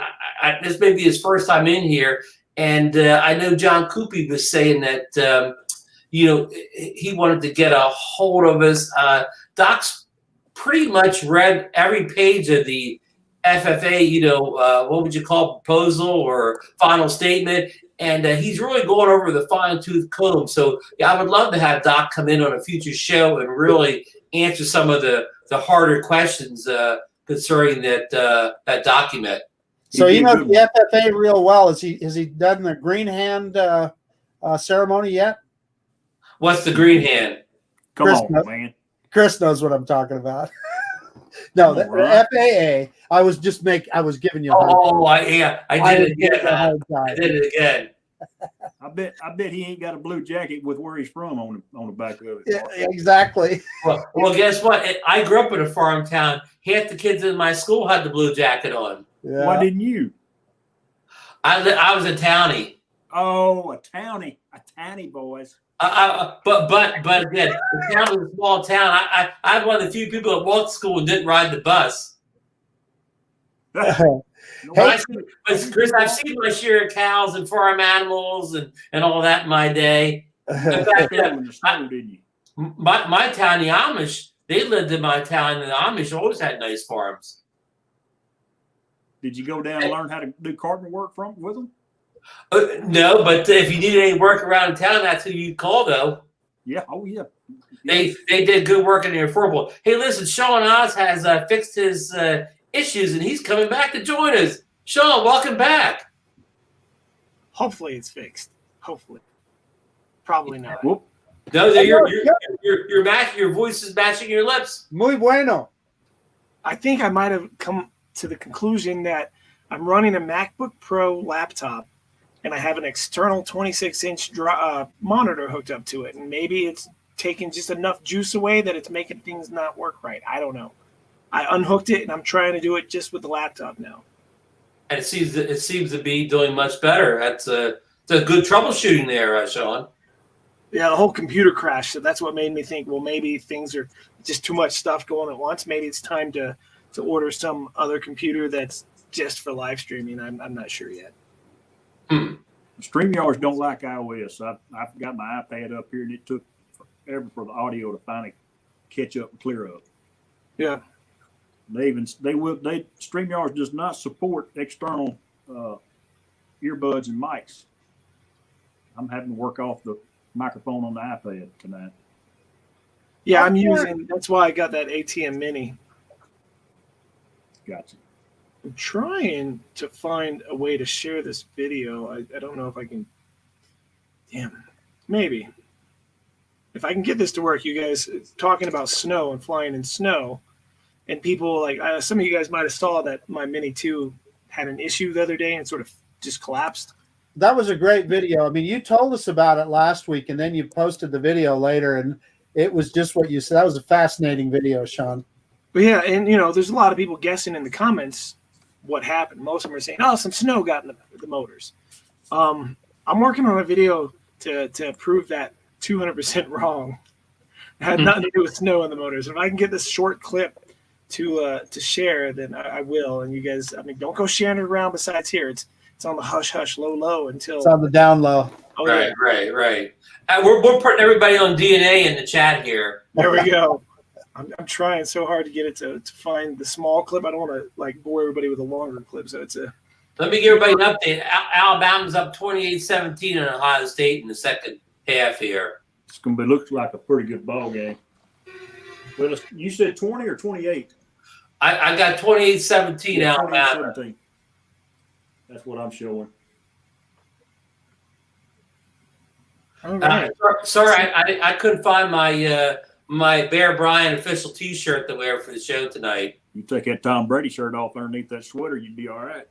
This may be his first time in here. And I know John Coopy was saying that, he wanted to get a hold of us. Doc's pretty much read every page of the FFA, what would you call it, proposal or final statement? And he's really going over the fine-tooth comb. So, yeah, I would love to have Doc come in on a future show and really answer some of the harder questions concerning that document. So he knows the FFA real well. Has he done the green hand ceremony yet? What's the green hand? Come on, man. Chris knows what I'm talking about. No, the FAA. I was giving you. I did it again. I did it again. I bet he ain't got a blue jacket with where he's from on the back of it. Yeah, exactly. Well, guess what? I grew up in a farm town. Half the kids in my school had the blue jacket on. Yeah. Why didn't you? I was a townie. Oh, a townie, boys. But again, the town was a small town. I'm one of the few people that walked to school and didn't ride the bus. Chris, I've seen my share of cows and farm animals and all that in my day. In fact, my town, the Amish, they lived in my town, and the Amish always had nice farms. Did you go down and learn how to do carpenter work with them? No, but if you needed any work around town, that's who you'd call, though. Yeah. Oh, yeah. They did good work in the affordable. Hey, listen, Sean Oz has fixed his issues, and he's coming back to join us. Sean, welcome back. Hopefully it's fixed. Hopefully. Probably not. Whoop. No, your voice is matching your lips. Muy bueno. I think I might have come to the conclusion that I'm running a MacBook Pro laptop, and I have an external 26-inch monitor hooked up to it, and maybe it's taking just enough juice away that it's making things not work right. I don't know. I unhooked it, and I'm trying to do it just with the laptop now. And it seems to be doing much better. That's a good troubleshooting there, Sean. Yeah, the whole computer crashed, so that's what made me think, well, maybe things are just too much stuff going at once. Maybe it's time to order some other computer that's just for live streaming. I'm not sure yet. StreamYards don't like iOS. I've got my iPad up here, and it took forever for the audio to finally catch up and clear up. Yeah. StreamYards does not support external earbuds and mics. I'm having to work off the microphone on the iPad tonight. Yeah, that's why I got that ATM Mini. Gotcha. I'm trying to find a way to share this video. I don't know if I can. Damn, maybe. If I can get this to work, you guys talking about snow and flying in snow, and people like some of you guys might have saw that my Mini 2 had an issue the other day and sort of just collapsed. That was a great video. I mean, you told us about it last week, and then you posted the video later, and it was just what you said. That was a fascinating video, Sean. But yeah, and there's a lot of people guessing in the comments what happened. Most of them are saying, "Oh, some snow got in the motors." I'm working on a video to prove that 200% wrong. It had nothing to do with snow in the motors. If I can get this short clip to share, then I will. And you guys, don't go sharing it around. Besides here, it's on the hush hush low until it's on the down low. Oh, right, yeah. right. We're putting everybody on DNA in the chat here. There we go. I'm trying so hard to get it to find the small clip. I don't want to like bore everybody with a longer clip. So it's a. Let me give everybody an update. Alabama's up 28-17 in Ohio State in the second half here. It's going to look like a pretty good ball game. Well, you said 20 or 28? I got 28-17 Alabama. 17. That's what I'm showing. All right. Sorry, I couldn't find my my Bear Bryant official T-shirt to wear for the show tonight. You take that Tom Brady shirt off underneath that sweater, you'd be all right.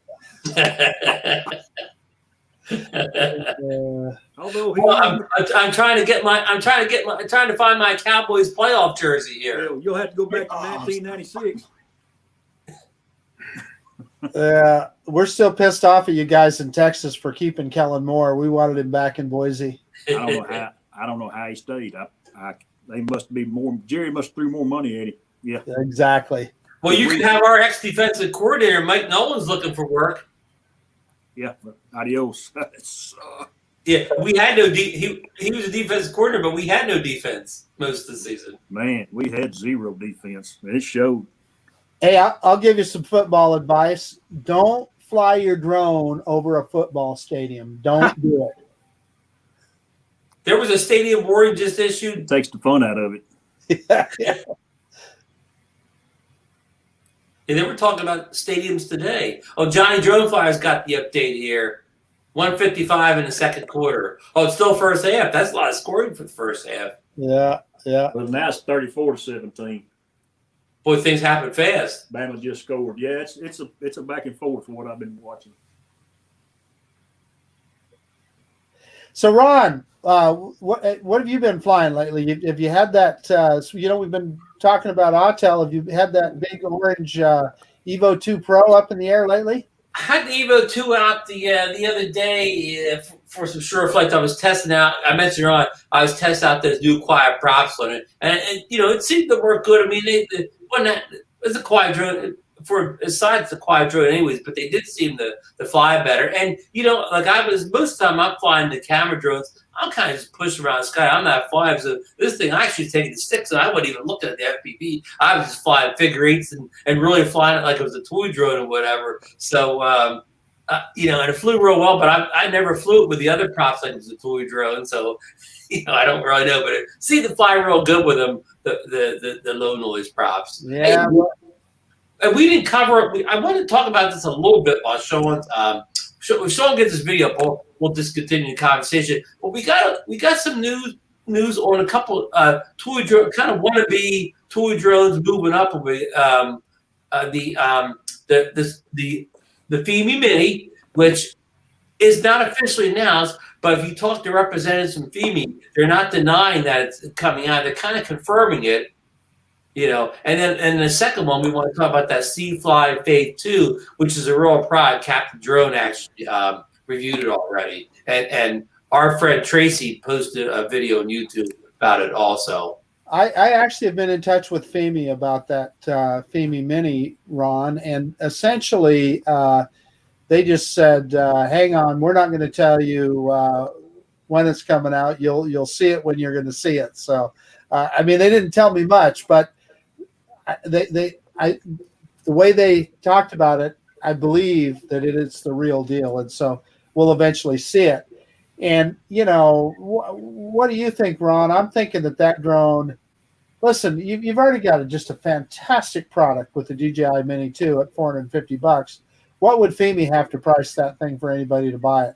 Although I'm trying to find my Cowboys playoff jersey here. You'll have to go back to 1996. Yeah, we're still pissed off at you guys in Texas for keeping Kellen Moore. We wanted him back in Boise. I don't know how he stayed. They must be more. Jerry must have threw more money at him. Yeah, exactly. Well, you can have our ex-defensive coordinator, Mike Nolan's looking for work. Yeah, adios. Yeah, we had no he was a defensive coordinator, but we had no defense most of the season. Man, we had zero defense. It showed. Hey, I'll give you some football advice. Don't fly your drone over a football stadium. Don't do it. There was a stadium warning just issued. It takes the fun out of it. Yeah. And then we're talking about stadiums today. Oh, Johnny Droneflyer's got the update here. 155 in the second quarter. Oh, it's still first half. That's a lot of scoring for the first half. Yeah. But now it's 34-17. Boy, things happen fast. Bama just scored. Yeah, it's a back and forth from what I've been watching. So, Ron, what have you been flying lately? Have you had that? We've been talking about Autel. Have you had that big orange Evo 2 Pro up in the air lately? I had the Evo 2 out the other day for some Sureflight. I was testing out. I mentioned earlier, I was testing out those new quiet props on it, and it seemed to work good. I mean, it's a quiet drone for aside the quiet drone, anyways. But they did seem to fly better. And like most of the time, I'm flying the camera drones. I'm kind of just pushing around the sky. I'm not flying. So this thing, I actually taking the sticks, and I wasn't even looking at the FPV. I was just flying figure eights and really flying it like it was a toy drone or whatever. So, and it flew real well, but I never flew it with the other props like it was a toy drone. So, I don't really know, but it seemed to fly real good with them, the low noise props. Yeah. And we didn't cover it. I want to talk about this a little bit while Sean. If Sean gets this video up, we'll discontinue the conversation. But we got some news on a couple toy drone, kind of wannabe toy drones moving up with the Fimi MIni, which is not officially announced. But if you talk to representatives from Fimi, they're not denying that it's coming out. They're kind of confirming it. And the second one, we want to talk about that C-Fly Phase 2, which is a real pride. Captain Drone actually reviewed it already. And our friend Tracy posted a video on YouTube about it also. I actually have been in touch with Fimi about that Fimi MIni, Ron, and essentially they just said, hang on, we're not going to tell you when it's coming out. You'll see it when you're going to see it. So, they didn't tell me much, but the way they talked about it, I believe that it is the real deal, and so we'll eventually see it. And what do you think, Ron? I'm thinking that drone. Listen, you've already got just a fantastic product with the DJI Mini 2 at $450. What would Fimi have to price that thing for anybody to buy it?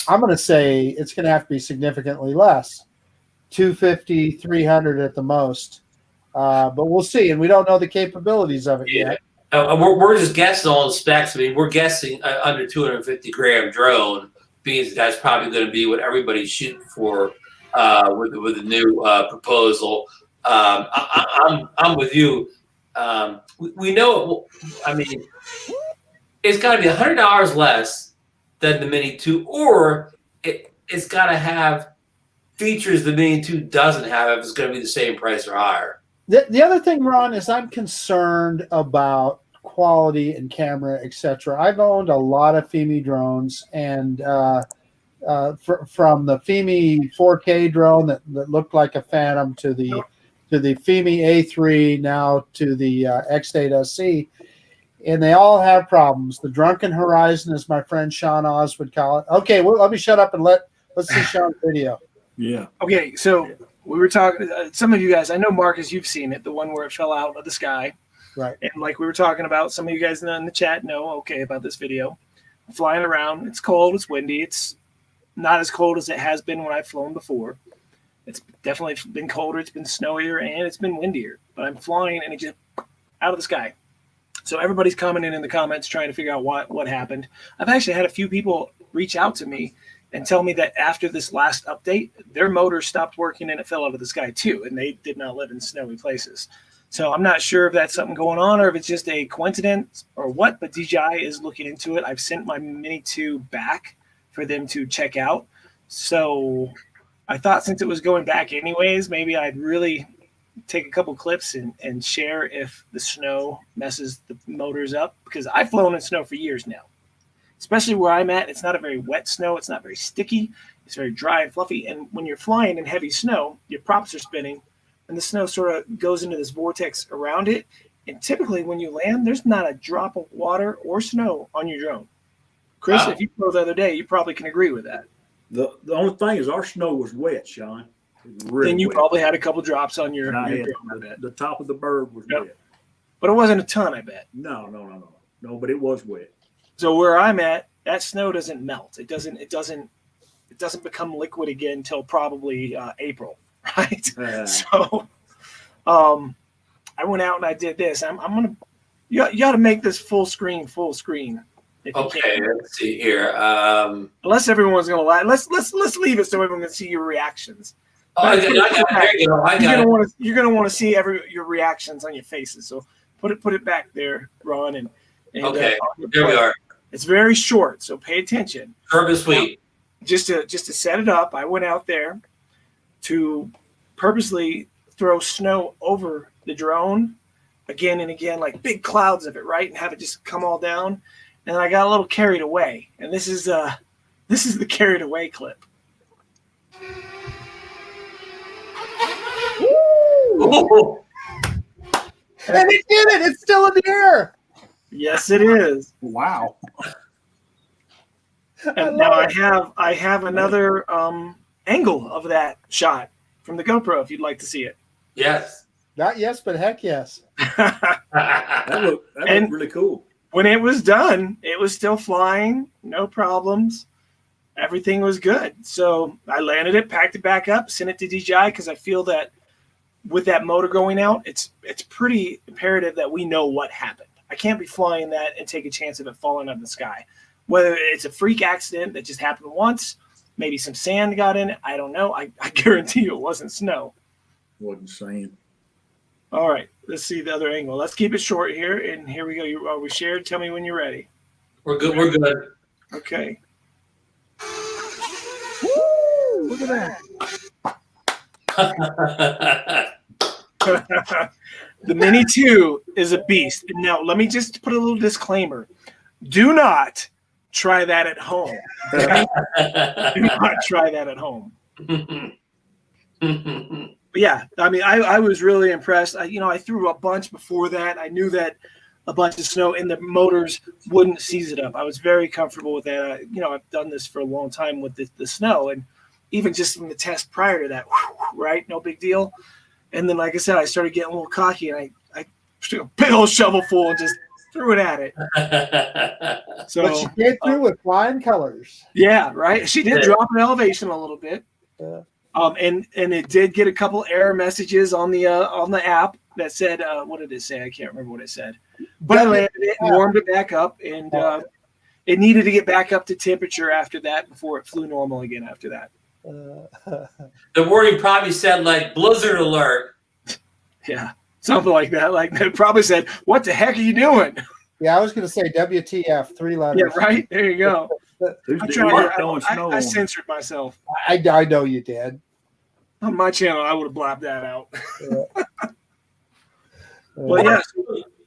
I'm going to say it's going to have to be significantly less, $250, $300 at the most. But we'll see, and we don't know the capabilities of it yet. We're just guessing all the specs. I mean, we're guessing under 250-gram drone, because that's probably going to be what everybody's shooting for with the new proposal. I'm with you. We know. It's got to be $100 less than the Mini 2, or it's got to have features the Mini 2 doesn't have if it's going to be the same price or higher. The other thing, Ron, is I'm concerned about quality and camera, etc. I've owned a lot of Fimi drones, and from the Fimi 4K drone that looked like a Phantom to the Fimi A3, now to the X8 SC, and they all have problems. The drunken horizon, as my friend Sean Oz would call it. Okay, well, let me shut up and let's see Sean's video. Yeah. Okay, so we were talking. Some of you guys, I know Marcus, you've seen it, the one where it fell out of the sky. Right. And like we were talking about, some of you guys in the chat know about this video. I'm flying around. It's cold. It's windy. It's not as cold as it has been when I've flown before. It's definitely been colder. It's been snowier, and it's been windier. But I'm flying, and it just out of the sky. So everybody's commenting in the comments trying to figure out what happened. I've actually had a few people reach out to me and tell me that after this last update, their motor stopped working and it fell out of the sky too, and they did not live in snowy places. So I'm not sure if that's something going on or if it's just a coincidence or what, but DJI is looking into it. I've sent my Mini 2 back for them to check out. So I thought since it was going back anyways, maybe I'd really take a couple clips and share if the snow messes the motors up, because I've flown in snow for years now. Especially where I'm at, it's not a very wet snow. It's not very sticky. It's very dry and fluffy. And when you're flying in heavy snow, your props are spinning, and the snow sort of goes into this vortex around it. And typically when you land, there's not a drop of water or snow on your drone. Chris, if you flew the other day, you probably can agree with that. The only thing is our snow was wet, Sean. Really then you wet. probably had a couple drops on your And I had, drone, I bet. the top of the bird was wet. But it wasn't a ton, I bet. No, but it was wet. So where I'm at, that snow doesn't melt. It doesn't become liquid again until probably April, right? So I went out and I did this. I'm gonna you got to make this full screen. Okay, let's see here. Unless everyone's gonna lie, let's leave it so everyone can see your reactions. You're gonna want to see your reactions on your faces. So put it back there, Ron, and okay, there we are. It's very short, so pay attention. Short and sweet. Just to set it up, I went out there to purposely throw snow over the drone again and again, like big clouds of it, right, and have it just come all down. And I got a little carried away, and this is the carried away clip. Ooh. And it did it! It's still in the air. Yes, it is. Wow. And now I have another angle of that shot from the GoPro if you'd like to see it. Yes. Not yes, but heck yes. That looked really cool. When it was done, it was still flying, no problems. Everything was good. So I landed it, packed it back up, sent it to DJI because I feel that with that motor going out, it's pretty imperative that we know what happened. I can't be flying that and take a chance of it falling out of the sky. Whether it's a freak accident that just happened once, maybe some sand got in it, I don't know. I guarantee you it wasn't snow. Wasn't sand. All right, let's see the other angle. Let's keep it short here, and here we go. Are we shared? Tell me when you're ready. We're good. We're good. Okay. Woo! Look at that. The Mini 2 is a beast. Now, let me just put a little disclaimer. Do not try that at home. Do not try that at home. But yeah, I mean, I was really impressed. I threw a bunch before that. I knew that a bunch of snow and the motors wouldn't seize it up. I was very comfortable with that. I've done this for a long time with the snow, and even just from the test prior to that, right? No big deal. And then, like I said, I started getting a little cocky, and I took a big old shovel full and just threw it at it. So, but she came through with flying colors. Yeah, right. She did drop in elevation a little bit. Yeah. And it did get a couple error messages on the app that said, what did it say? I can't remember what it said. But I landed it and warmed it back up, and it needed to get back up to temperature after that before it flew normal again after that. The warning probably said like blizzard alert. Yeah, something like that. Like it probably said, "What the heck are you doing?" Yeah, I was going to say WTF, 3 letters. Yeah, right. There you go. I censored myself. I know you did. On my channel, I would have blabbed that out. Well, yeah.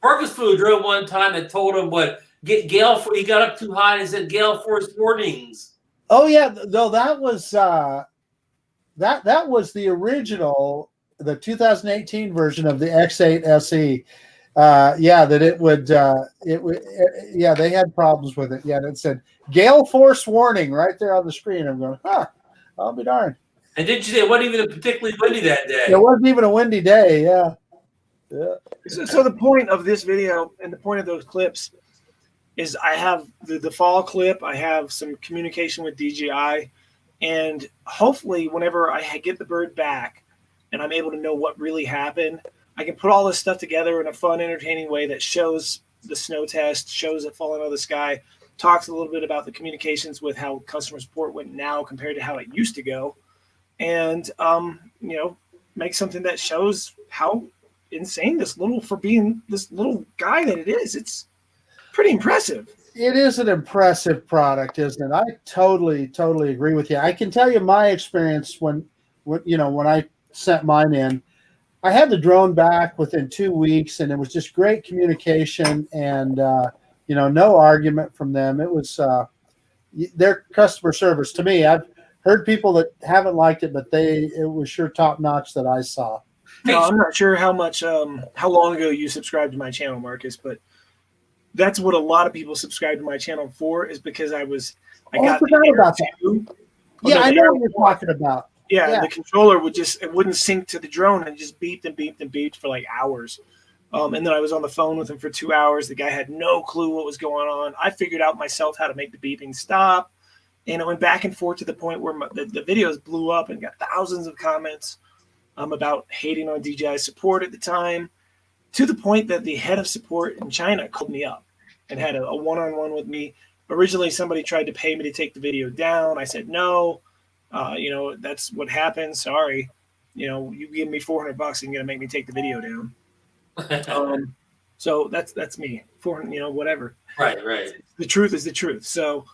Marcus flew a drone one time and told him what gale. He got up too high and said gale force warnings. Oh yeah, though that was that was the original, the 2018 version of the X8 SE. Yeah, that it would yeah, they had problems with it. Yeah, and it said gale force warning right there on the screen. I'm going, I'll be darned. And didn't you say it wasn't even particularly windy that day? It wasn't even a windy day. Yeah. Yeah. So the point of this video and the point of those clips is I have the fall clip. I have some communication with DJI, and hopefully whenever I get the bird back and I'm able to know what really happened, I can put all this stuff together in a fun, entertaining way that shows the snow test, shows it falling out of the sky, talks a little bit about the communications with how customer support went now compared to how it used to go, and you know, make something that shows how insane this little guy that it is. It's pretty impressive. It is an impressive product, isn't it? I totally agree with you. I can tell you my experience when I sent mine in. I had the drone back within 2 weeks, and it was just great communication and no argument from them. It was their customer service. To me, I've heard people that haven't liked it, but it was sure top notch that I saw. No, I'm not sure how long ago you subscribed to my channel, Marcus, but that's what a lot of people subscribe to my channel for, is because I forgot about that. Yeah, I know what you're talking about. Yeah, the controller wouldn't sync to the drone and just beeped and beeped and beeped for like hours. And then I was on the phone with him for 2 hours. The guy had no clue what was going on. I figured out myself how to make the beeping stop. And it went back and forth to the point where the videos blew up and got thousands of comments about hating on DJI support at the time, to the point that the head of support in China called me up and had a one-on-one with me. Originally, somebody tried to pay me to take the video down. I said, no, that's what happened. Sorry. You give me $400 and you're going to make me take the video down. So that's me. Whatever. Right. The truth is the truth. So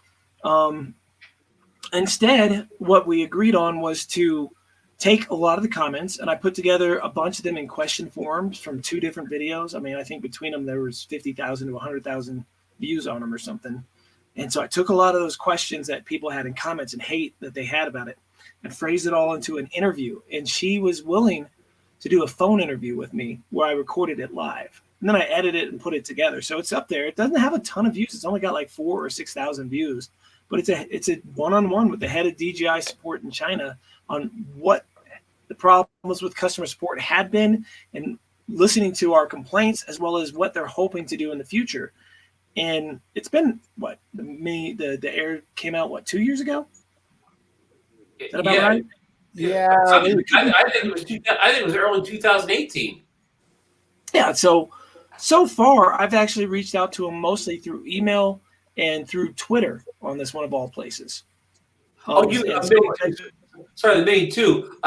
instead, what we agreed on was to take a lot of the comments, and I put together a bunch of them in question forms from 2 different videos. I mean, I think between them there was 50,000 to 100,000 views on them or something. And so I took a lot of those questions that people had in comments and hate that they had about it and phrased it all into an interview. And she was willing to do a phone interview with me where I recorded it live. And then I edited it and put it together. So it's up there. It doesn't have a ton of views. It's only got like 4,000 or 6,000 views. But it's a one-on-one with the head of DJI support in China on what the problems with customer support had been, and listening to our complaints as well as what they're hoping to do in the future. And it's been the Air came out 2 years ago? Is that about right? Yeah. I think it was early 2018. Yeah. So far, I've actually reached out to them mostly through email and through Twitter on this one of all places. The May 2,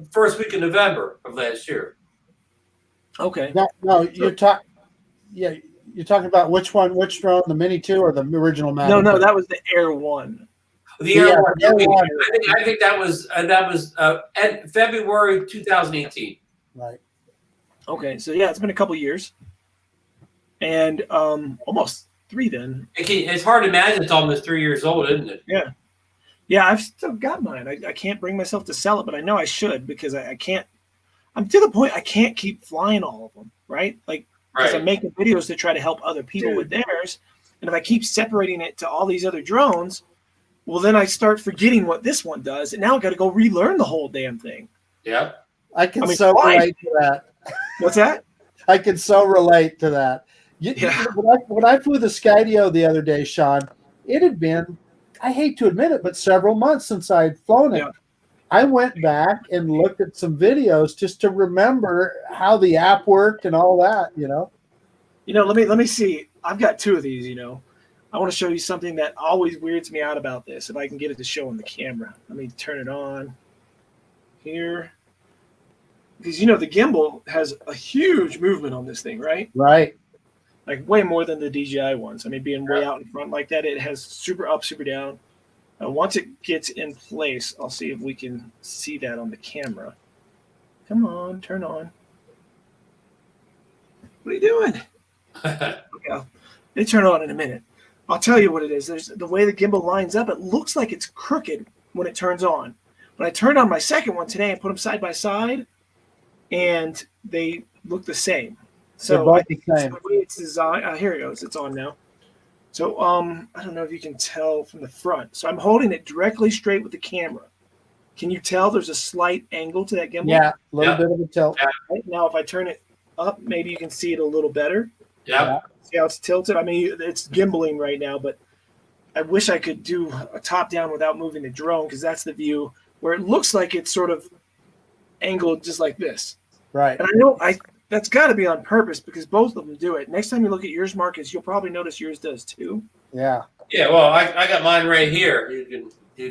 first week in November of last year. Okay. No, you're talking about which drone, the Mini 2 or the original Mavic? No, that was the Air 1. The Air 1. I think that was February 2018. Right. Okay, so yeah, it's been a couple years, and almost 3 then. It's hard to imagine it's almost 3 years old, isn't it? Yeah. Yeah, I've still got mine. I can't bring myself to sell it, but I know I should, because I can't. I'm to the point I can't keep flying all of them, right? Because I'm making videos to try to help other people with theirs. And if I keep separating it to all these other drones, well, then I start forgetting what this one does. And now I've got to go relearn the whole damn thing. Yeah. I can relate to that. What's that? I can so relate to that. When I flew the Skydio the other day, Sean, it had been, I hate to admit it, but several months since I had flown it. Yeah. I went back and looked at some videos just to remember how the app worked and all that, Let me see. I've got 2 of these, I want to show you something that always weirds me out about this, if I can get it to show on the camera. Let me turn it on here. Because, the gimbal has a huge movement on this thing, right? Right. Like way more than the DJI ones. I mean, being way out in front like that, it has super up, super down. Once it gets in place, I'll see if we can see that on the camera. Come on, turn on. What are you doing? Okay, they turn on in a minute. I'll tell you what it is. There's the way the gimbal lines up. It looks like it's crooked when it turns on. But I turned on my second one today and put them side by side, and they look the same. So They're both I think the it's same. the way it's designed. Here it goes. It's on now. So I don't know if you can tell from the front. So I'm holding it directly straight with the camera. Can you tell there's a slight angle to that gimbal? Yeah, a little bit of a tilt. Right now, if I turn it up, maybe you can see it a little better. Yeah. See how it's tilted? I mean, it's gimbaling right now, but I wish I could do a top down without moving the drone, because that's the view where it looks like it's sort of angled just like this. Right. And I know that's got to be on purpose, because both of them do it. Next time you look at yours, Marcus, you'll probably notice yours does too. Yeah. Yeah. Well, I got mine right here. You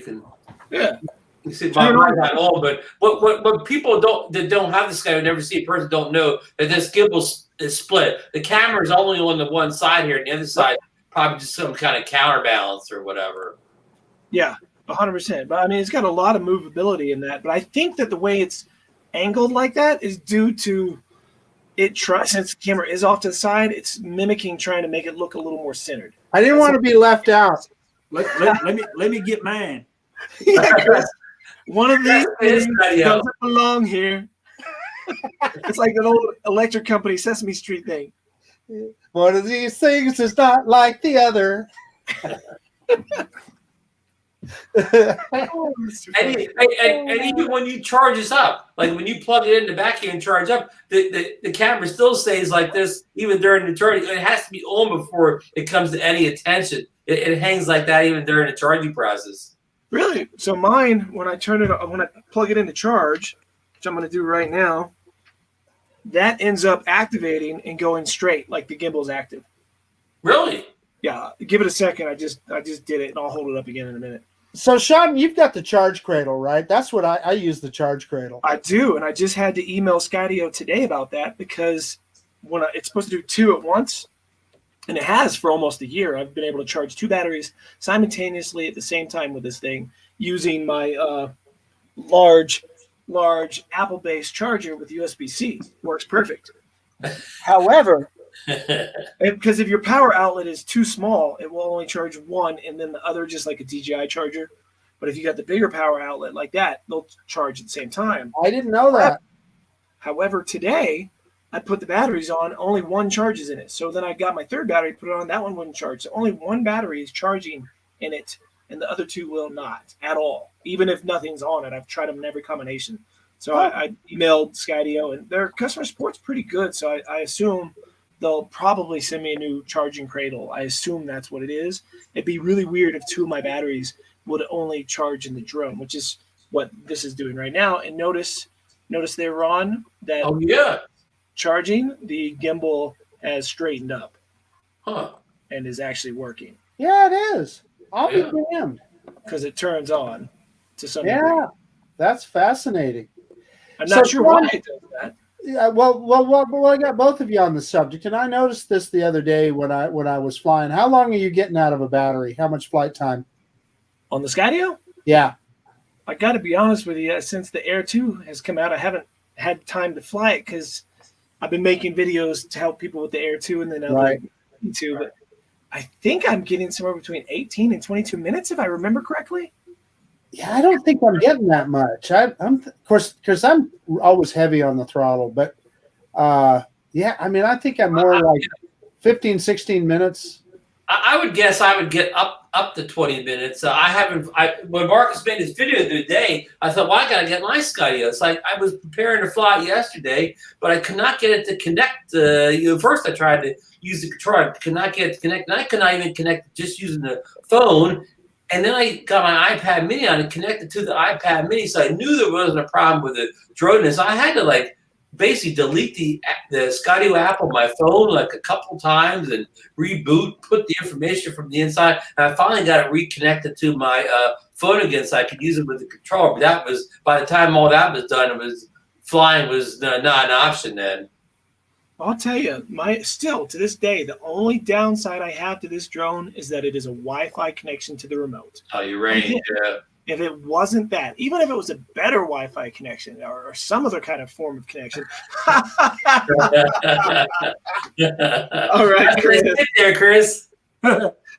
can. Yeah. You see, mine not old, but what people that don't have this guy, who never see a person, don't know that this gimbal is split. The camera is only on the one side here, and the other side probably just some kind of counterbalance or whatever. Yeah, 100%. But I mean, it's got a lot of movability in that. But I think that the way it's angled like that is due to since the camera is off to the side, it's mimicking trying to make it look a little more centered. I didn't want to be left out. Let me get mine. Yeah, Chris, one of these things Skydio. doesn't belong here. It's like an old electric company Sesame Street thing. One of these things is not like the other. And even when you charge this up, like when you plug it in the back here and charge up, the camera still stays like this even during the charging. It has to be on before it comes to any attention. It hangs like that even during the charging process. Really? So mine, when I plug it in to charge, which I'm going to do right now, that ends up activating and going straight like the gimbal's active. Really? Yeah. Give it a second. I just did it, and I'll hold it up again in a minute. So, Sean, you've got the charge cradle, right? That's what I use, the charge cradle. I do, and I just had to email Skydio today about that, because it's supposed to do two at once, and it has for almost a year. I've been able to charge two batteries simultaneously at the same time with this thing using my large Apple-based charger with USB-C. Works perfect. However, because if your power outlet is too small, it will only charge one, and then the other just like a DJI charger. But if you got the bigger power outlet like that, they'll charge at the same time. I didn't know that. However, today I put the batteries on, only one charges in it. So then I got my third battery, put it on, that one wouldn't charge. So only one battery is charging in it, and the other two will not at all, even if nothing's on it. I've tried them in every combination. So I emailed Skydio, and their customer support's pretty good. So I assume they'll probably send me a new charging cradle. I assume that's what it is. It'd be really weird if two of my batteries would only charge in the drone, which is what this is doing right now. And notice there, Ron, that Oh yeah. charging, the gimbal has straightened up Huh. and is actually working Yeah, it is. I'll Yeah. be damned. because it turns on to some degree. Yeah, that's fascinating. I'm not So, sure why Ron- it does that. Yeah, well, I got both of you on the subject, and I noticed this the other day when I was flying. How long are you getting out of a battery? How much flight time? On the Skydio, Yeah. I got to be honest with you, since the Air 2 has come out, I haven't had time to fly it because I've been making videos to help people with the Air 2 and then Right. the E2. But I think I'm getting somewhere between 18 and 22 minutes, if I remember correctly. Yeah, I don't think I'm getting that much. I'm of course, because I'm always heavy on the throttle, but yeah, I mean, I think I'm more like 15, 16 minutes. I would guess I would get up to 20 minutes. When Marcus made his video the other day, I thought, well, I got to get my Skydio. It's like I was preparing to fly yesterday, but I could not get it to connect. First I tried to use the controller. I could not get it to connect, and I could not even connect just using the phone. And then I got my iPad mini on and connected to the iPad mini, so I knew there wasn't a problem with the drone. So I had to basically delete the Skydio app on my phone a couple times and reboot, put the information from the inside, and I finally got it reconnected to my phone again so I could use it with the controller. But that was, by the time all that was done, flying was not an option then. I'll tell you, still to this day, the only downside I have to this drone is that it is a Wi-Fi connection to the remote. Oh, you're right. Yeah. If it wasn't that, even if it was a better Wi-Fi connection or some other kind of form of connection. All right, Chris. Sit there, Chris.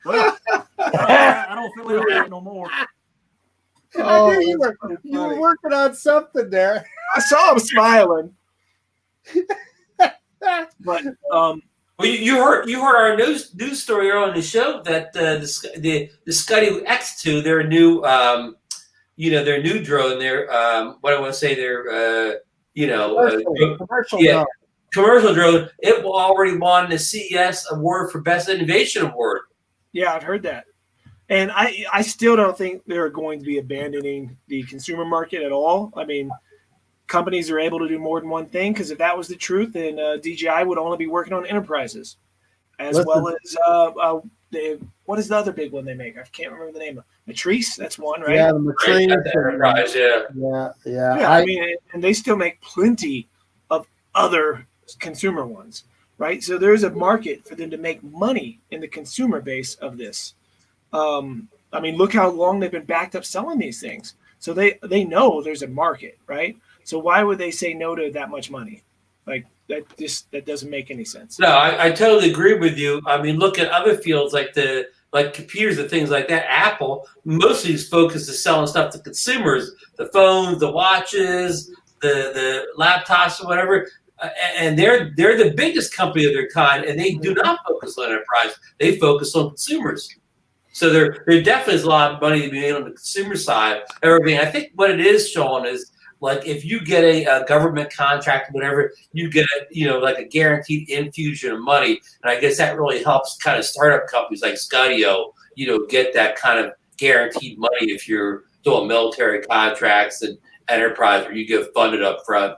Well, I don't feel like that no more. I knew you were working on something there. I saw him smiling. But well, you heard our news story on the show that the Skydio X2, their new their new drone, their what I want to say, their commercial drone. Commercial drone. It already won the CES award for Best Innovation Award. Yeah, I've heard that. And I still don't think they're going to be abandoning the consumer market at all. I mean, companies are able to do more than one thing, because if that was the truth, then DJI would only be working on enterprises, well as what is the other big one they make? I can't remember the name. Matrice, that's one, right? Yeah, the Matrice. Enterprise, yeah. I mean, and they still make plenty of other consumer ones, right? So there's a market for them to make money in the consumer base of this. I mean, look how long they've been backed up selling these things. So they know there's a market, right? So why would they say no to that much money? Like that doesn't make any sense. No, I totally agree with you. I mean, look at other fields like computers and things like that. Apple mostly is focused on selling stuff to consumers, the phones, the watches, the laptops, or whatever. And they're the biggest company of their kind, and they do not focus on enterprise. They focus on consumers. So there definitely is a lot of money to be made on the consumer side. Everything. I think what it is, Sean, is like if you get a government contract, whatever, you get like a guaranteed infusion of money, and I guess that really helps kind of startup companies like Skydio, get that kind of guaranteed money if you're doing military contracts and enterprise where you get funded up front.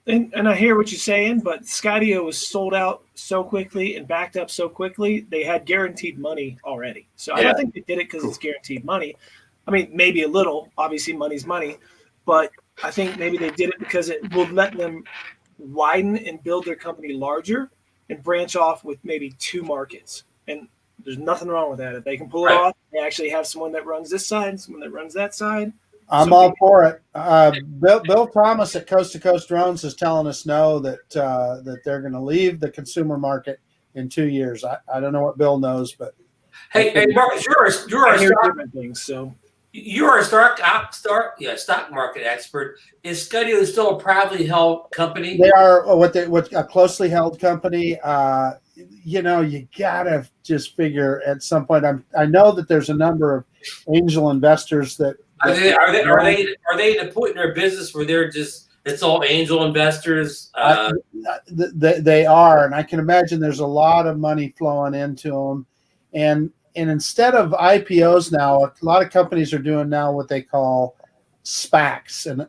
And I hear what you're saying, but Skydio was sold out so quickly and backed up so quickly, they had guaranteed money already. So I don't think they did it because it's guaranteed money. I mean, maybe a little. Obviously, money's money. But I think maybe they did it because it will let them widen and build their company larger and branch off with maybe 2 markets. And there's nothing wrong with that. If they can pull it off, they actually have someone that runs this side, someone that runs that side. I'm all for it. Bill Thomas at Coast to Coast Drones is telling us that they're going to leave the consumer market in 2 years. I don't know what Bill knows, but hey, Marcus, you're a stock market expert. Is Skydio still a proudly held company? They are a closely held company. You gotta just figure at some point. I know that there's a number of angel investors that. Are they at a point in their business where it's all angel investors? They are, and I can imagine there's a lot of money flowing into them. And instead of IPOs now, a lot of companies are doing now what they call SPACs. And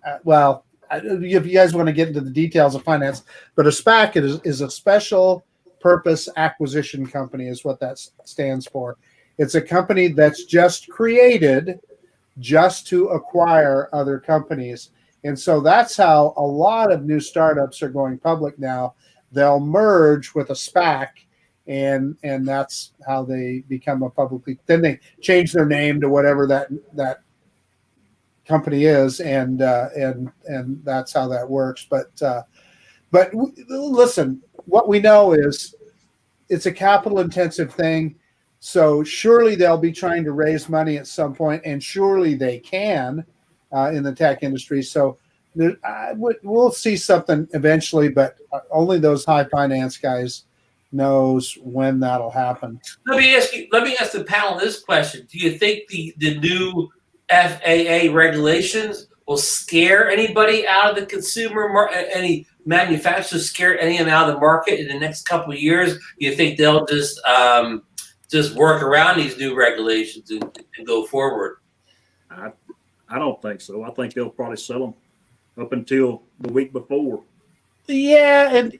if you guys want to get into the details of finance, but a SPAC is a special purpose acquisition company, is what that stands for. It's a company that's just created just to acquire other companies. And so that's how a lot of new startups are going public now. They'll merge with a SPAC, and that's how they become a publicly. Then they change their name to whatever that company is, and that's how that works. But listen, what we know is it's a capital intensive thing. So surely they'll be trying to raise money at some point, and surely they can in the tech industry. So we'll see something eventually, but only those high finance guys knows when that'll happen. Let me ask the panel this question: do you think the new FAA regulations will scare anybody out of the consumer market? Any manufacturers scare any of them out of the market in the next couple of years? Do you think they'll just work around these new regulations and go forward? I don't think so. I think they'll probably sell them up until the week before. Yeah, and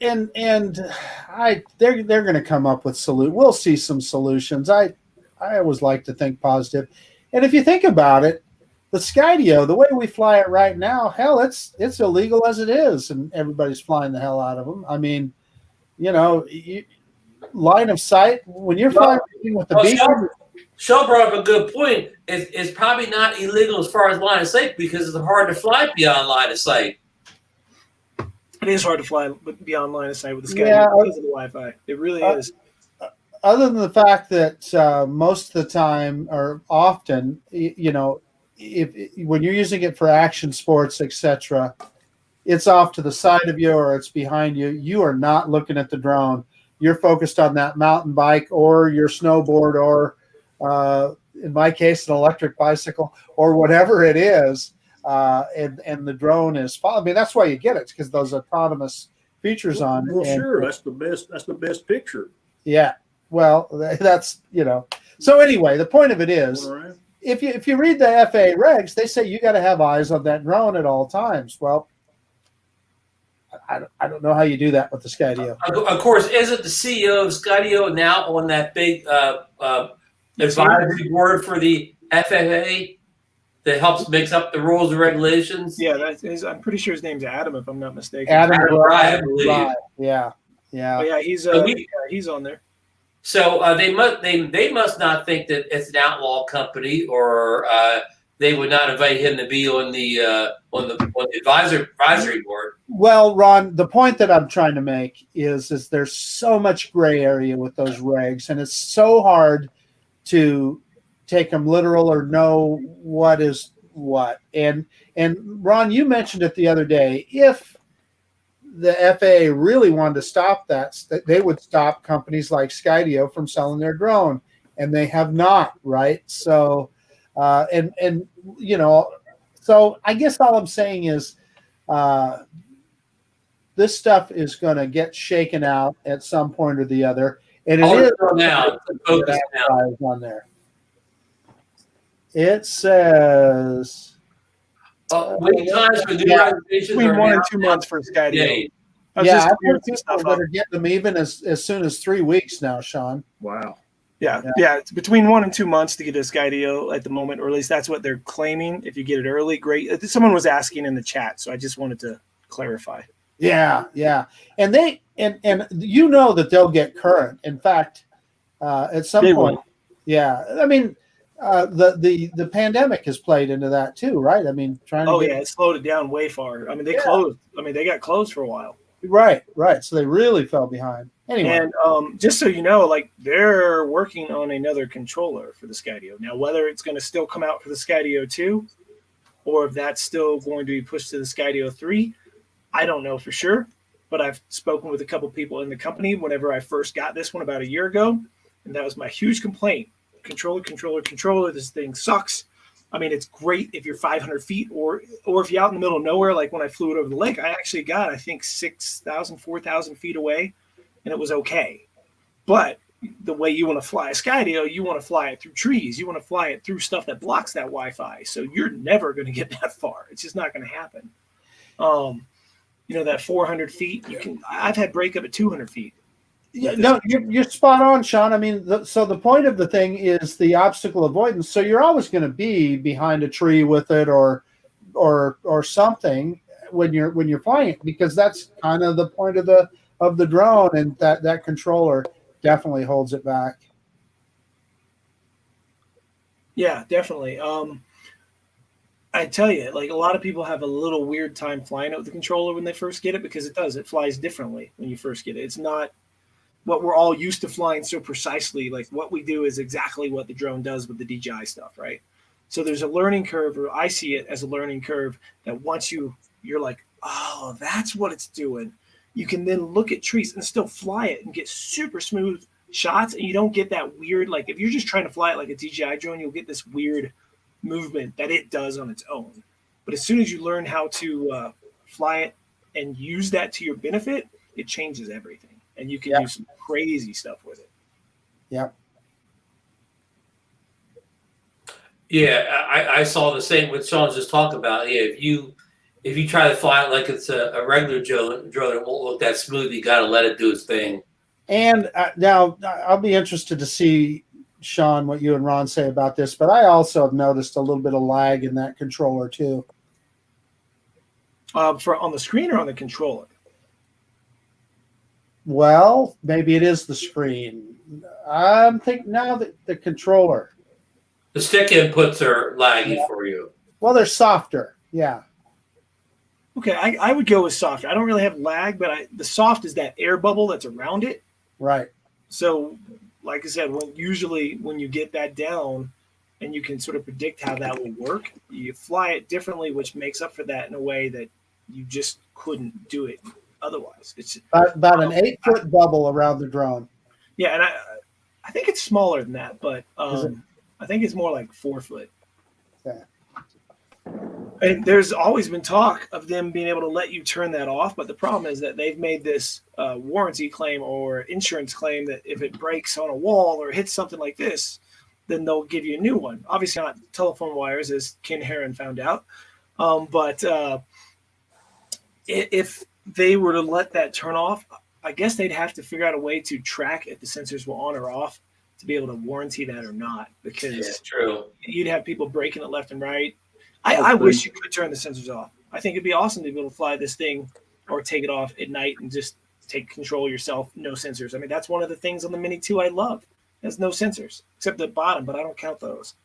they're going to come up with We'll see some solutions. I always like to think positive. And if you think about it, the Skydio, the way we fly it right now, hell, it's illegal as it is, and everybody's flying the hell out of them. I mean, line of sight when you're flying with the beacon. Sean brought up a good point. It's probably not illegal as far as line of sight because it's hard to fly beyond line of sight. It is hard to fly beyond line of sight with the Skydio because of the Wi-Fi. It really is. other than the fact that most of the time or often, if when you're using it for action sports, etc., it's off to the side of you or it's behind you. You are not looking at the drone. You're focused on that mountain bike or your snowboard or, in my case, an electric bicycle or whatever it is. And the drone is following. I mean, that's why you get it, because those autonomous features on. Well, sure, that's the best. That's the best picture. Yeah. Well, that's So anyway, the point of it is, if you read the FAA regs, they say you got to have eyes on that drone at all times. Well, I don't know how you do that with the Skydio. Of course, isn't the CEO of Skydio now on that big advisory board for the FAA that helps mix up the rules and regulations? Yeah, I'm pretty sure his name's Adam, if I'm not mistaken. Adam Rye, I believe. Yeah. Oh, yeah, he's on there. So they must not think that it's an outlaw company, or they would not invite him to be on the advisory board. Well, Ron, the point that I'm trying to make is there's so much gray area with those regs, and it's so hard to take them literal or know what is what. And Ron, you mentioned it the other day. If the FAA really wanted to stop that, they would stop companies like Skydio from selling their drone, and they have not, right? So, so I guess all I'm saying is this stuff is going to get shaken out at some point or the other, and it is now on there. It says wait times for new registrations between 1 and 2 months for Skydio. I've heard people that are getting them even as soon as 3 weeks now, Sean. Wow. Yeah. It's between 1 and 2 months to get a Skydio at the moment, or at least that's what they're claiming. If you get it early, great. Someone was asking in the chat, so I just wanted to clarify. Yeah, and they and that they'll get current. In fact, at some point, I mean, the pandemic has played into that too, right? I mean, it slowed it down way far. I mean, they closed. I mean, they got closed for a while. Right. So they really fell behind. Anyway, and just so you know, like, they're working on another controller for the Skydio. Now, whether it's going to still come out for the Skydio 2 or if that's still going to be pushed to the Skydio 3, I don't know for sure. But I've spoken with a couple people in the company whenever I first got this one about a year ago, and that was my huge complaint. Controller. This thing sucks. I mean, it's great if you're 500 feet or if you're out in the middle of nowhere, like when I flew it over the lake. I actually got, I think, 6,000, 4,000 feet away, and it was okay. But the way you want to fly a Skydio, you want to fly it through trees. You want to fly it through stuff that blocks that Wi-Fi. So you're never going to get that far. It's just not going to happen. That 400 feet, I've had breakup at 200 feet. Yeah, no, you're spot on, Sean. I mean, so the point of the thing is the obstacle avoidance. So you're always going to be behind a tree with it or something when you're flying it, because that's kind of the point of the drone, and that controller definitely holds it back. Yeah, definitely. I tell you, like, a lot of people have a little weird time flying it with the controller when they first get it, because it flies differently when you first get it. It's not what we're all used to flying so precisely. Like, what we do is exactly what the drone does with the DJI stuff, right? So there's a learning curve, or I see it as a learning curve, that once you're like, oh, that's what it's doing. You can then look at trees and still fly it and get super smooth shots, and you don't get that weird, like, if you're just trying to fly it like a DJI drone, you'll get this weird movement that it does on its own. But as soon as you learn how to fly it and use that to your benefit, it changes everything. And you can do some crazy stuff with it. Yeah. Yeah, I saw the same what Sean's just talking about. Yeah, if you try to fly it like it's a regular drone, it won't look that smooth. You got to let it do its thing. And now I'll be interested to see, Sean, what you and Ron say about this, but I also have noticed a little bit of lag in that controller too. For on the screen or on the controller? Well, maybe it is the screen. I'm thinking now that the controller. The stick inputs are laggy for you. Well, they're softer. Yeah. Okay, I would go with softer. I don't really have lag, but the soft is that air bubble that's around it. Right. So like I said, when you get that down and you can sort of predict how that will work, you fly it differently, which makes up for that in a way that you just couldn't do it otherwise. It's about an 8-foot bubble around the drone. Yeah, and I think it's smaller than that, but I think it's more like 4 foot. Okay. And there's always been talk of them being able to let you turn that off, but the problem is that they've made this warranty claim or insurance claim that if it breaks on a wall or hits something like this, then they'll give you a new one. Obviously not telephone wires, as Ken Heron found out. But if they were to let that turn off, I guess they'd have to figure out a way to track if the sensors were on or off to be able to warranty that or not, because true. You'd have people breaking it left and right. I wish you could turn the sensors off. I think it'd be awesome to be able to fly this thing or take it off at night and just take control yourself, no sensors. I mean, that's one of the things on the Mini 2 I love. It has no sensors, except the bottom, but I don't count those.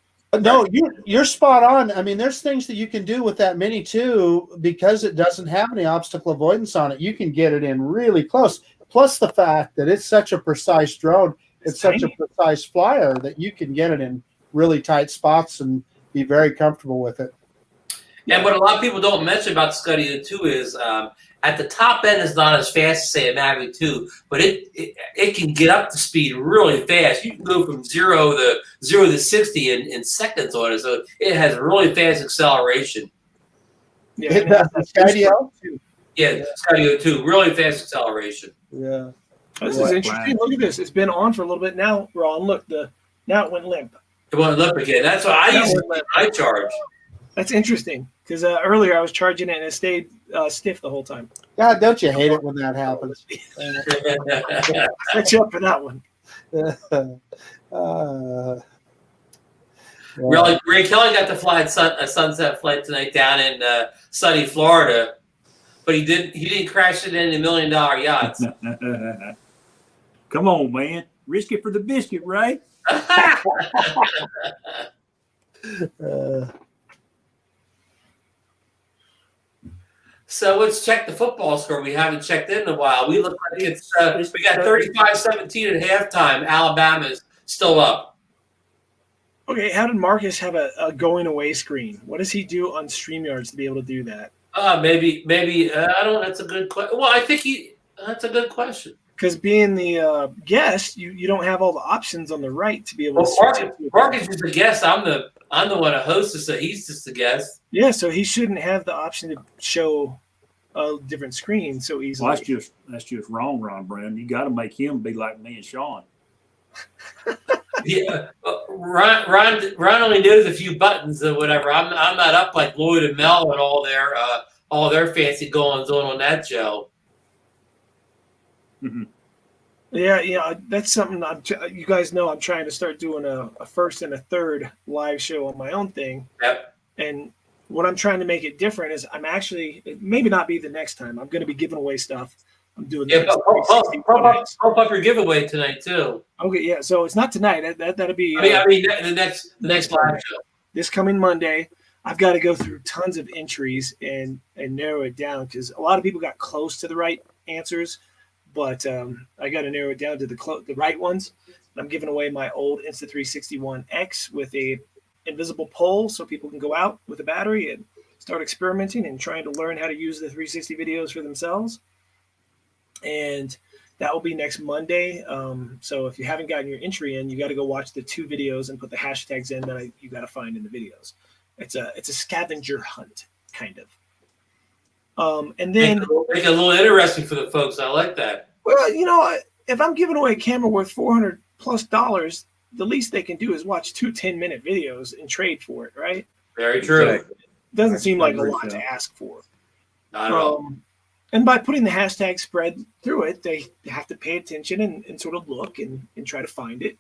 No, you're spot on. I mean, there's things that you can do with that Mini 2 because it doesn't have any obstacle avoidance on it. You can get it in really close. Plus the fact that it's such a precise drone, it's such a precise flyer that you can get it in really tight spots and be very comfortable with it. And what a lot of people don't mention about the Skydio 2 is at the top end is not as fast as, say, a Mavic 2, but it can get up to speed really fast. You can go from 0 to 60 in seconds on it, so it has really fast acceleration. Yeah, It does. Skydio? Yeah, Skydio 2, really fast acceleration. Yeah. This is interesting. Look at this. It's been on for a little bit now. Ron, look, now it went limp. It won't limp again. That's what I use my charge. That's interesting because earlier I was charging it and it stayed stiff the whole time. God, don't you hate it when that happens? Set you up for that one. Really, Ray Kelly got to fly a sunset flight tonight down in sunny Florida, but he didn't crash it in $1 million yachts. Come on, man, risk it for the biscuit, right? So let's check the football score. We haven't checked in a while. We look like it's we got 35-17 at halftime. Alabama's still up. Okay, how did Marcus have a going away screen? What does he do on StreamYards to be able to do that? Maybe I don't know. That's a good question. Well, I think that's a good question. Because being the guest, you don't have all the options on the right to be able to. Marcus is the guest. I'm the one who hosts it, so he's just the guest. Yeah, so he shouldn't have the option to show a different screen so easily. Well, that's just wrong, Ron Brown. You got to make him be like me and Sean. Yeah, Ron only knows a few buttons or whatever. I'm not up like Lloyd and Mel and all their fancy goings on that show. Mm-hmm. Yeah, that's something you guys know. I'm trying to start doing a first and a third live show on my own thing. Yep. And what I'm trying to make it different is I'm actually, maybe not be the next time. I'm going to be giving away stuff. I'm doing pump up your giveaway tonight too. Okay, yeah. So it's not tonight. That'll be. I mean, the next live show. This coming Monday, I've got to go through tons of entries and narrow it down because a lot of people got close to the right answers, but I got to narrow it down to the right ones. I'm giving away my old Insta360 with a invisible pole so people can go out with a battery and start experimenting and trying to learn how to use the 360 videos for themselves. And that will be next Monday. So if you haven't gotten your entry in, you got to go watch the 2 videos and put the hashtags in that you got to find in the videos. It's a scavenger hunt kind of. And then make it a little interesting for the folks. I like that. Well, if I'm giving away a camera worth $400+, the least they can do is watch 2 10-minute videos and trade for it, right? Very true. Exactly. Doesn't seem like a lot to ask for. Not at all. And by putting the hashtag spread through it, they have to pay attention and sort of look and try to find it.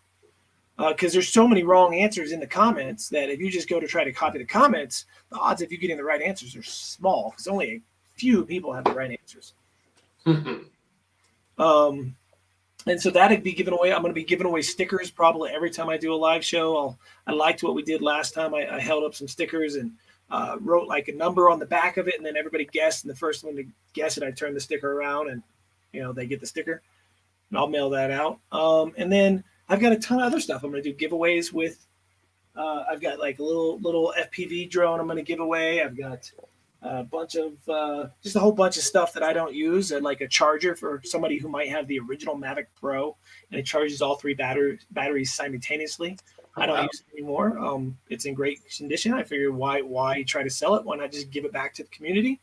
Because there's so many wrong answers in the comments that if you just go to try to copy the comments, the odds of you getting the right answers are small because only a few people have the right answers. And so that'd be given away. I'm going to be giving away stickers probably every time I do a live show. I liked what we did last time. I held up some stickers and wrote like a number on the back of it, and then everybody guessed. And the first one to guess it, I turn the sticker around, and they get the sticker. And I'll mail that out. And then I've got a ton of other stuff. I'm going to do giveaways with. I've got like a little FPV drone I'm going to give away. I've got a bunch of just a whole bunch of stuff that I don't use, and like a charger for somebody who might have the original Mavic Pro, and it charges all 3 batteries simultaneously. I don't use it anymore. It's in great condition. I figured why try to sell it? Why not just give it back to the community?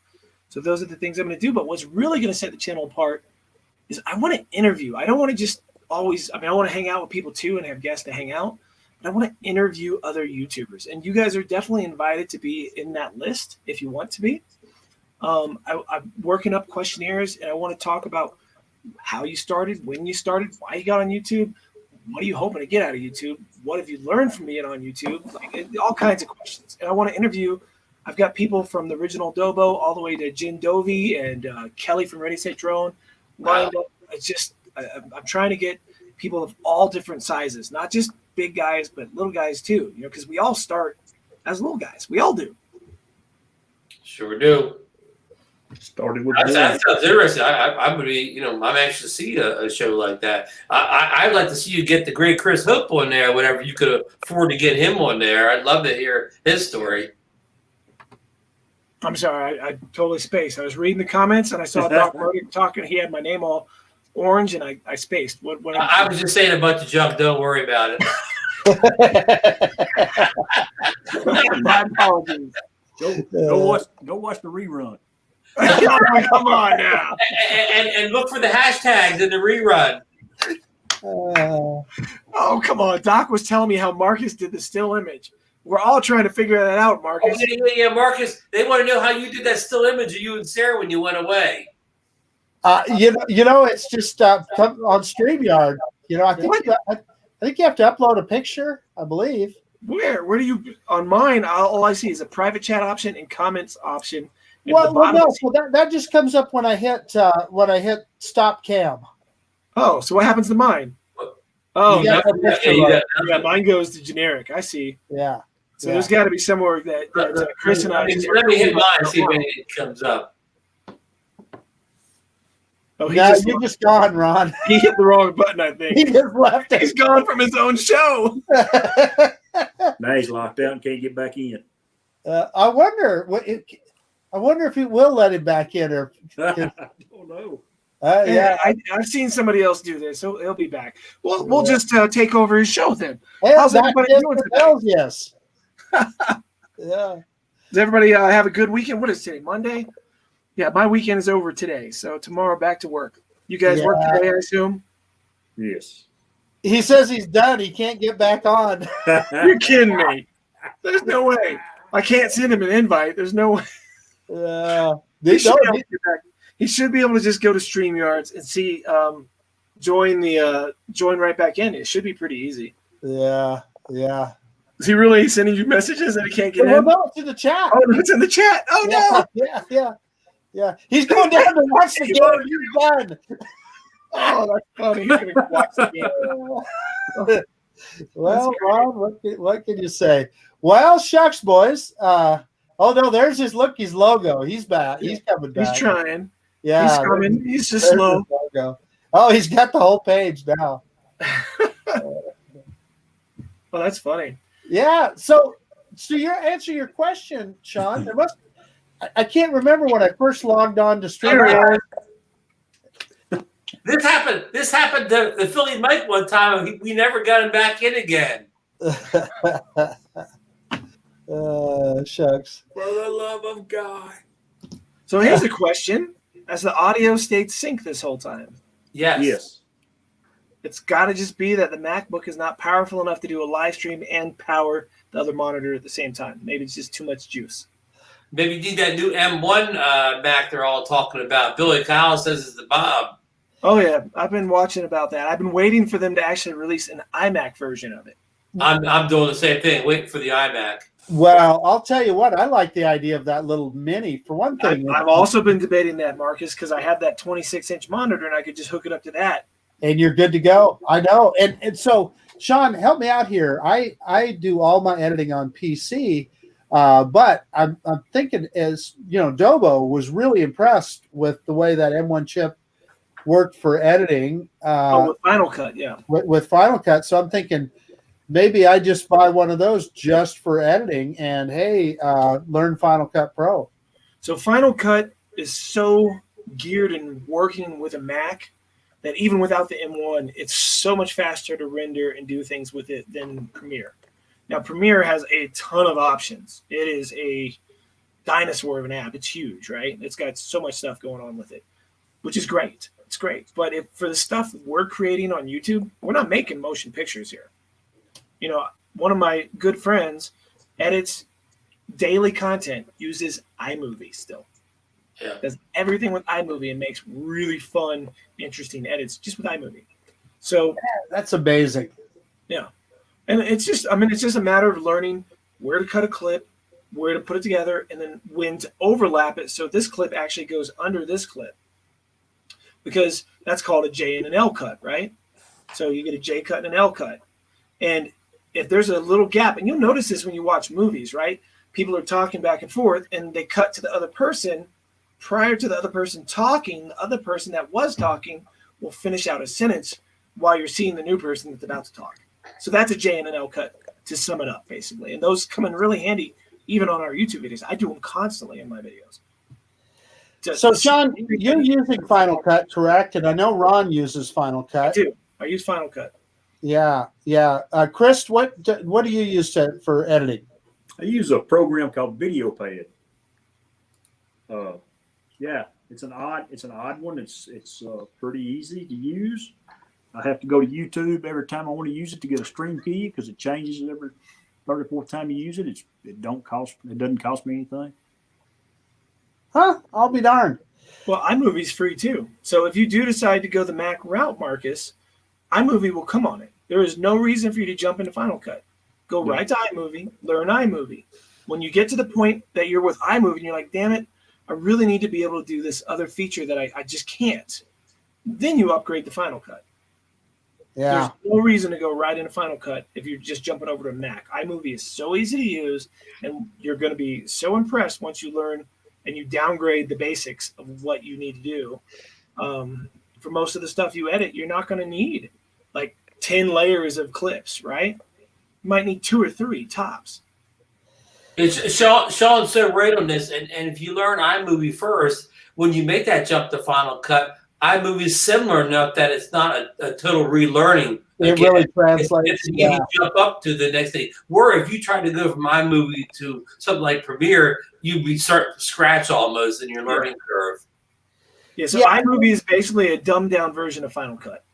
So those are the things I'm going to do. But what's really going to set the channel apart is I want to interview. I don't want to just always. I want to hang out with people too and have guests to hang out. But I want to interview other YouTubers, and you guys are definitely invited to be in that list if you want to be. I'm working up questionnaires, and I want to talk about how you started, when you started, why you got on YouTube, what are you hoping to get out of YouTube, what have you learned from being on YouTube, like all kinds of questions. And I want to interview. I've got people from the original Dobo all the way to Jin Dovey and Kelly from Ready Set Drone lined up. It's just I'm trying to get people of all different sizes, not just big guys, but little guys too, because we all start as little guys. We all do. Sure do. Started with that sounds interesting. I'm going to be, I'm anxious to see a show like that. I'd like to see you get the great Chris Hope on there, whatever you could afford to get him on there. I'd love to hear his story. I'm sorry, I totally spaced. I was reading the comments and I saw Doc Murray talking. He had my name all orange and I spaced. I was just saying a bunch of junk. Don't worry about it. My apologies. Go watch the rerun. Come on now. And look for the hashtags in the rerun. Oh, come on. Doc was telling me how Marcus did the still image. We're all trying to figure that out, Marcus. Oh, yeah, Marcus. They want to know how you did that still image of you and Sarah when you went away. It's just on StreamYard. I think you have to upload a picture, I believe. Where do you? On mine, all I see is a private chat option and comments option. Well, that just comes up when I hit stop cam. Oh, so what happens to mine? Oh, yeah, mine goes to generic. I see. Yeah. So there's got to be somewhere that Chris and I. Let me hit mine and see if anything comes up. Oh, you're just gone, Ron. He hit the wrong button, I think. He just left. He's gone from his own show. Now he's locked out and can't get back in. I wonder if he will let him back in, or I don't know. Yeah, I've seen somebody else do this, so he'll be back. We'll just take over his show then. How's everybody doing today? Yes. Yeah. Does everybody have a good weekend? What is today? Monday? Yeah, my weekend is over today, so tomorrow back to work. You guys work today, I assume? Yes. He says he's done. He can't get back on. You're kidding me. There's no way. I can't send him an invite. There's no way. He should be able to just go to StreamYards and see join right back in. It should be pretty easy. Yeah. Is he really sending you messages that he can't get in? No, it's in the chat. Oh, no, it's in the chat. Oh, no. Yeah. He's going down to watch the game. He's done. Oh, that's funny. He's going to watch the game. Well, Ron, what can you say? Well, shucks, boys. No, there's his logo. He's back. He's coming back. He's trying. Yeah. He's coming. He's just slow. Oh, he's got the whole page now. Well, that's funny. Yeah. So your answer your question, Sean, there must. I can't remember when I first logged on to StreamYard. This happened to the Philly Mike one time, and we never got him back in again. Shucks. For the love of God. So here's a question. Has the audio stayed synced this whole time? Yes. It's got to just be that the MacBook is not powerful enough to do a live stream and power the other monitor at the same time. Maybe it's just too much juice. Maybe you need that new M1 Mac they're all talking about. Billy Kyle says it's the bomb. Oh, yeah. I've been watching about that. I've been waiting for them to actually release an iMac version of it. I'm doing the same thing, waiting for the iMac. Well, I'll tell you what. I like the idea of that little mini, for one thing. I've also been debating that, Marcus, because I have that 26-inch monitor, and I could just hook it up to that. And you're good to go. I know. And so, Sean, help me out here. I do all my editing on PC, but I'm thinking, as you know, Dobo was really impressed with the way that M1 chip worked for editing with Final Cut, yeah. with Final Cut. So I'm thinking maybe I just buy one of those just for editing and, hey, learn Final Cut Pro. So Final Cut is so geared and working with a Mac that even without the M1, it's so much faster to render and do things with it than Premiere. Now, Premiere has a ton of options. It is a dinosaur of an app. It's huge, right? It's got so much stuff going on with it, which is great. It's great. But for the stuff we're creating on YouTube, we're not making motion pictures here. You know, one of my good friends edits daily content, uses iMovie still. Yeah. Does everything with iMovie and makes really fun, interesting edits just with iMovie. So that's amazing. Yeah. And it's just a matter of learning where to cut a clip, where to put it together, and then when to overlap it so this clip actually goes under this clip. Because that's called a J and an L cut, right? So you get a J cut and an L cut. And if there's a little gap, and you'll notice this when you watch movies, right? People are talking back and forth, and they cut to the other person. Prior to the other person talking, the other person that was talking will finish out a sentence while you're seeing the new person that's about to talk. So that's a J and an L cut to sum it up, basically. And those come in really handy even on our YouTube videos. I do them constantly in my videos. So, Sean, you're using Final Cut, correct? And I know Ron uses Final Cut. I do. I use Final Cut. Yeah. Chris, what do you use for editing? I use a program called Video Pad. Yeah, it's an odd one. It's pretty easy to use. I have to go to YouTube every time I want to use it to get a stream key because it changes every 34th time you use it. It doesn't cost me anything. Huh? I'll be darned. Well, iMovie's free too. So if you do decide to go the Mac route, Marcus, iMovie will come on it. There is no reason for you to jump into Final Cut. Go right to iMovie, learn iMovie. When you get to the point that you're with iMovie and you're like, damn it, I really need to be able to do this other feature that I just can't, then you upgrade to Final Cut. Yeah. There's no reason to go right into Final Cut if you're just jumping over to Mac. iMovie is so easy to use, and you're going to be so impressed once you learn and you downgrade the basics of what you need to do. For most of the stuff you edit, you're not going to need like 10 layers of clips, right? You might need 2 or 3 tops. Sean's so right on this, and if you learn iMovie first, when you make that jump to Final Cut, iMovie is similar enough that it's not a total relearning. It really translates. It's you jump up to the next thing. Where if you try to go from iMovie to something like Premiere, you'd be starting from scratch almost in your learning curve. Yeah, so iMovie is basically a dumbed down version of Final Cut.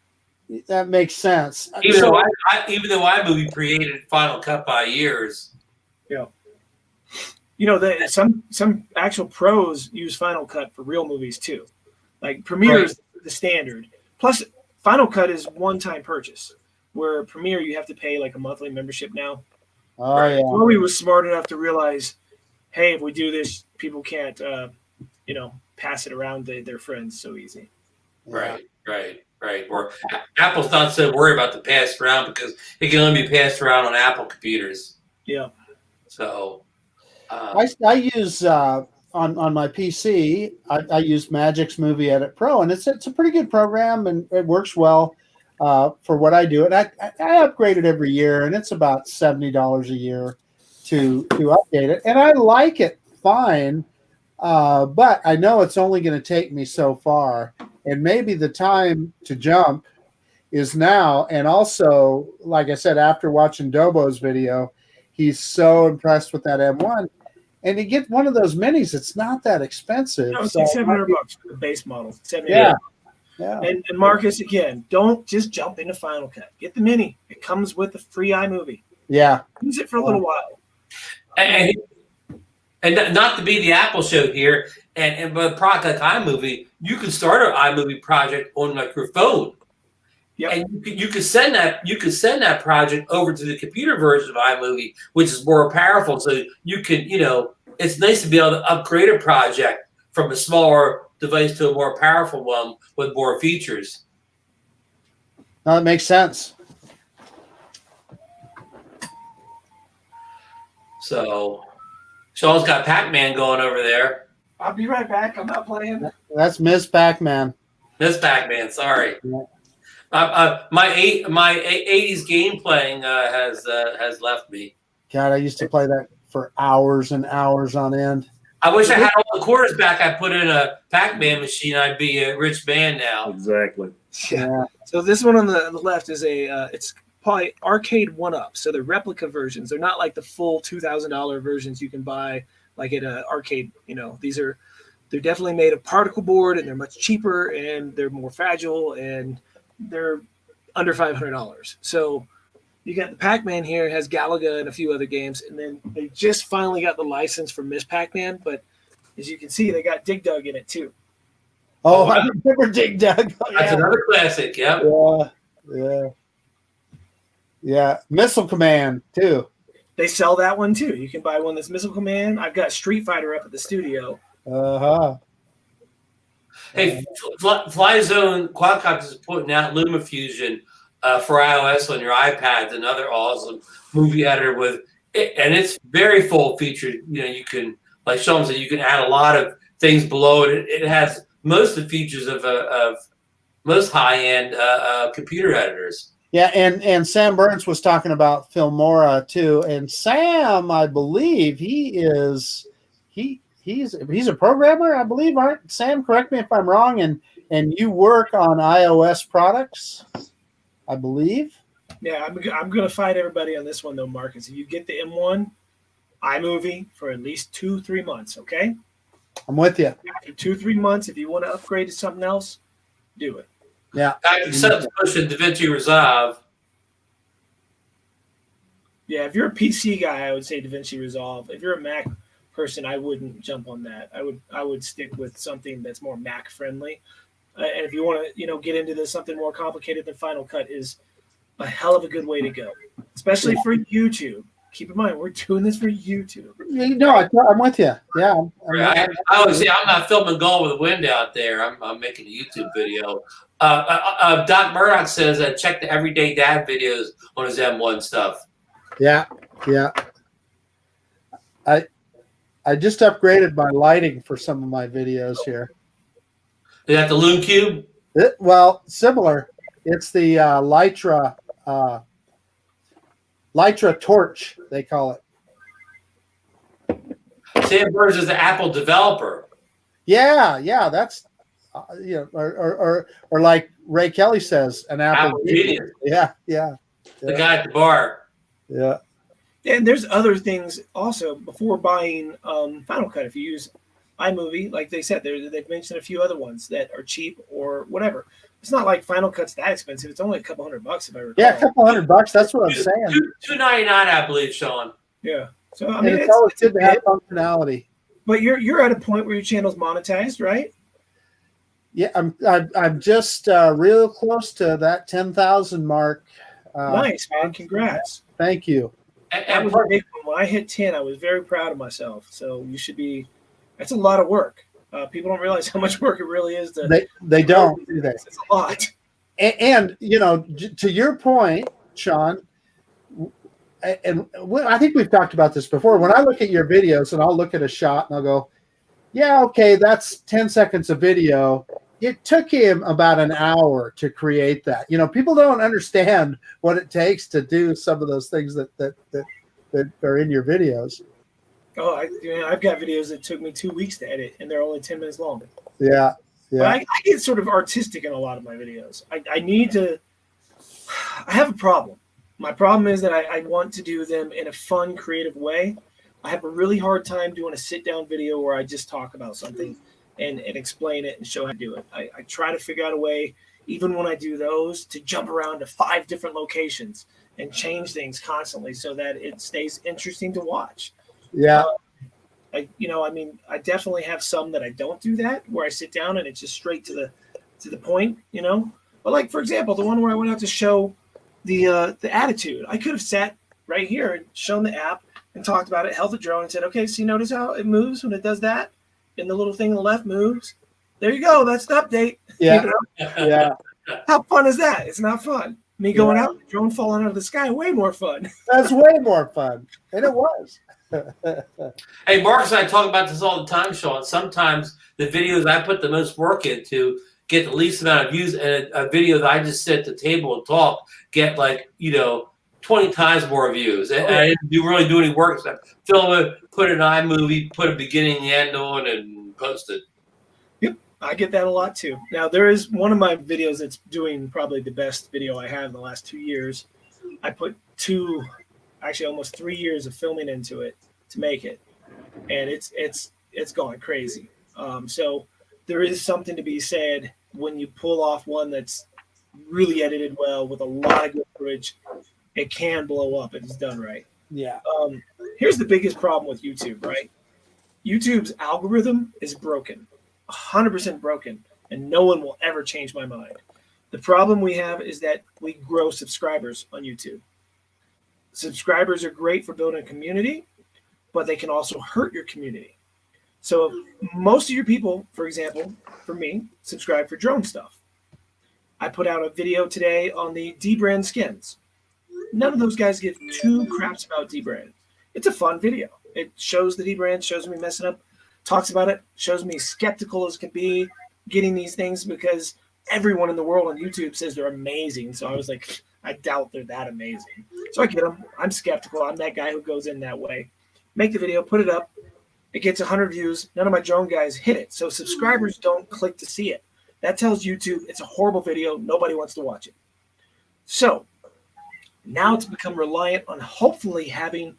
That makes sense. Even though iMovie created Final Cut by years. Yeah. You know, some actual pros use Final Cut for real movies too. Like Premiere is the standard. Plus, Final Cut is one-time purchase, where Premiere you have to pay like a monthly membership now. Oh yeah. Chloe was smart enough to realize, hey, if we do this, people can't, pass it around to their friends so easy. Right. Or Apple's not so worried about the passed around because it can only be passed around on Apple computers. Yeah. So. I use on my PC. I use Magic's Movie Edit Pro, and it's a pretty good program, and it works well for what I do. And I upgrade it every year, and it's about $70 a year to update it, and I like it fine. But I know it's only going to take me so far, and maybe the time to jump is now. And also, like I said, after watching Dobo's video, he's so impressed with that M1. And to get one of those minis, it's not that expensive. No, it's like $700 for the base model. $700. Yeah. And Marcus, again, don't just jump into Final Cut. Get the mini. It comes with the free iMovie. Yeah. Use it for a little while. And not to be the Apple show here, and but a product like iMovie, you can start an iMovie project on like your phone. Yep. And you could send that project over to the computer version of iMovie, which is more powerful. So you can, it's nice to be able to upgrade a project from a smaller device to a more powerful one with more features. No, it makes sense. So Sean's got Pac-Man going over there. I'll be right back. I'm not playing. That's Ms. Pac-Man. Miss Pac-Man. Sorry. Yeah. My 80s game playing has left me. God, I used to play that for hours and hours on end. I wish I had all the quarters back. I put in a Pac-Man machine. I'd be a rich man now. Exactly. Yeah. So this one on the left is it's probably arcade 1-up. So they're replica versions. They're not like the full $2,000 versions you can buy like at an arcade. You know, they're definitely made of particle board, and they're much cheaper, and they're more fragile, and they're under $500. So you got the Pac-Man here, has Galaga and a few other games, and then they just finally got the license for Miss Pac-Man. But as you can see, they got Dig Dug in it too. Oh, I remember Dig Dug. Oh, That's another classic. Yep. Yeah. Missile Command too. They sell that one too. You can buy one that's Missile Command. I've got Street Fighter up at the studio. Hey, FlyZone Quadcopters is putting out LumaFusion for iOS on your iPads, another awesome movie editor with it, and it's very full featured. You know, you can, like Sean said, you can add a lot of things below it. It has most of the features of most high-end computer editors. Yeah, and Sam Burns was talking about Filmora too. And Sam, I believe he's a programmer, I believe, aren't Sam? Correct me if I'm wrong. And you work on iOS products, I believe. Yeah, I'm going to fight everybody on this one though, Marcus. If you get the M1 iMovie for at least 2-3 months, okay? I'm with you. After 2-3 months, if you want to upgrade to something else, do it. Yeah. Except pushing DaVinci Resolve. Yeah, if you're a PC guy, I would say DaVinci Resolve. If you're a Mac person, I wouldn't jump on that. I would stick with something that's more Mac friendly. And if you want to, get into this, something more complicated than Final Cut is a hell of a good way to go, especially for YouTube. Keep in mind, we're doing this for YouTube. No, I'm with you. Yeah. I always say I'm not filming Gone with the Wind out there. I'm making a YouTube video. Doc Murdoch says check the Everyday Dad videos on his M1 stuff. Yeah. I just upgraded my lighting for some of my videos here. Is that the Loon Cube? Well, similar. It's the Lytra Torch, they call it. Sam Burns is the Apple developer. Yeah, that's or like Ray Kelly says, an Apple genius. Yeah. The guy at the bar. Yeah. And there's other things also before buying Final Cut. If you use iMovie, like they said, they've mentioned a few other ones that are cheap or whatever. It's not like Final Cut's that expensive. It's only a couple $100 if I recall. Yeah, a couple $100. That's what I'm saying. $299, I believe, Sean. Yeah. So I mean, it's always good to have functionality. But you're at a point where your channel's monetized, right? Yeah, I'm just real close to that 10,000 mark. Nice, man. Congrats. Thank you. That was a big one. When I hit 10, I was very proud of myself. So you should be. That's a lot of work. People don't realize how much work it really is. They don't, do they? It's a lot. And to your point, Sean, and I think we've talked about this before. When I look at your videos and I'll look at a shot and I'll go, yeah, okay, that's 10 seconds of video. It took him about an hour to create that. People don't understand what it takes to do some of those things that are in your videos. Oh, I've got videos that took me 2 weeks to edit, and they're only 10 minutes long. Yeah. But I get sort of artistic in a lot of my videos. I need to. I have a problem. My problem is that I want to do them in a fun, creative way. I have a really hard time doing a sit-down video where I just talk about something and explain it and show how to do it. I try to figure out a way, even when I do those, to jump around to 5 different locations and change things constantly so that it stays interesting to watch. Yeah. I definitely have some that I don't do that, where I sit down and it's just straight to the point, But like, for example, the one where I went out to show the attitude, I could have sat right here and shown the app and talked about it, held the drone and said, okay, so you notice how it moves when it does that? And the little thing on the left moves. There you go. That's the update. Yeah. Yeah. How fun is that? It's not fun. Me going out, the drone falling out of the sky, way more fun. That's way more fun. And it was. Hey, Marcus and I talk about this all the time, Sean. Sometimes the videos I put the most work into get the least amount of views, and a video that I just sit at the table and talk get like 20 times more views. And I didn't really do any work except film it, put an iMovie, put a beginning and end on, and post it. Yep, I get that a lot too. Now there is one of my videos that's doing probably the best video I have in the last 2 years. I put almost 3 years of filming into it to make it, and it's gone crazy. So there is something to be said when you pull off one that's really edited well with a lot of good footage. It can blow up if it's done right. Yeah. Here's the biggest problem with YouTube, right? YouTube's algorithm is broken, 100% broken, and no one will ever change my mind. The problem we have is that we grow subscribers on YouTube. Subscribers are great for building a community, but they can also hurt your community. So most of your people, for example, for me, subscribe for drone stuff. I put out a video today on the D-brand skins. None of those guys give two craps about D-brand. It's a fun video. It shows the D-brand, shows me messing up, talks about it, shows me skeptical as can be getting these things because everyone in the world on YouTube says they're amazing. So I was like, I doubt they're that amazing. So I get them. I'm skeptical. I'm that guy who goes in that way. Make the video, put it up. It gets 100 views. None of my drone guys hit it. So subscribers don't click to see it. That tells YouTube it's a horrible video. Nobody wants to watch it. So now it's become reliant on hopefully having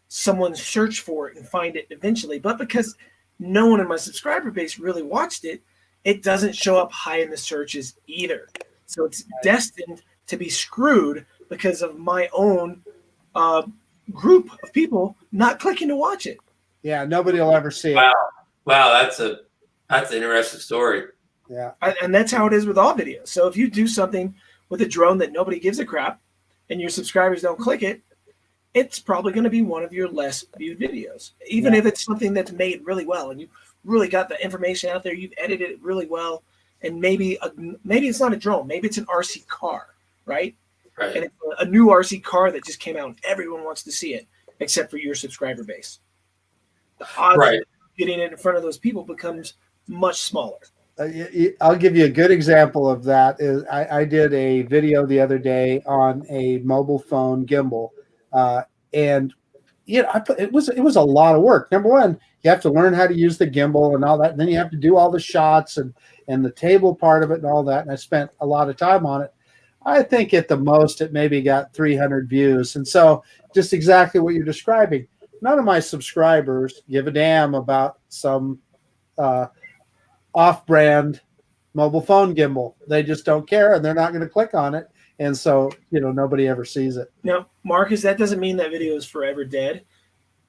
someone search for it and find it eventually. But because no one in my subscriber base really watched it, it doesn't show up high in the searches either. So it's destined to be screwed because of my own group of people not clicking to watch it. Yeah, nobody will ever see it. Wow, that's an interesting story. Yeah. And that's how it is with all videos. So if you do something with a drone that nobody gives a crap and your subscribers don't click it, it's probably going to be one of your less viewed videos. Even if it's something that's made really well and you really got the information out there, you've edited it really well, and maybe it's not a drone, maybe it's an RC car, right? Right. And it's a new RC car that just came out and everyone wants to see it except for your subscriber base. The odds of getting it in front of those people becomes much smaller. I'll give you a good example of that. I did a video the other day on a mobile phone gimbal, and it was a lot of work. Number one, you have to learn how to use the gimbal and all that, and then you have to do all the shots and the table part of it and all that. And I spent a lot of time on it. I think at the most it maybe got 300 views, and so just exactly what you're describing. None of my subscribers give a damn about some off-brand mobile phone gimbal. They just don't care, and they're not going to click on it. And so, nobody ever sees it. Now, Marcus, that doesn't mean that video is forever dead.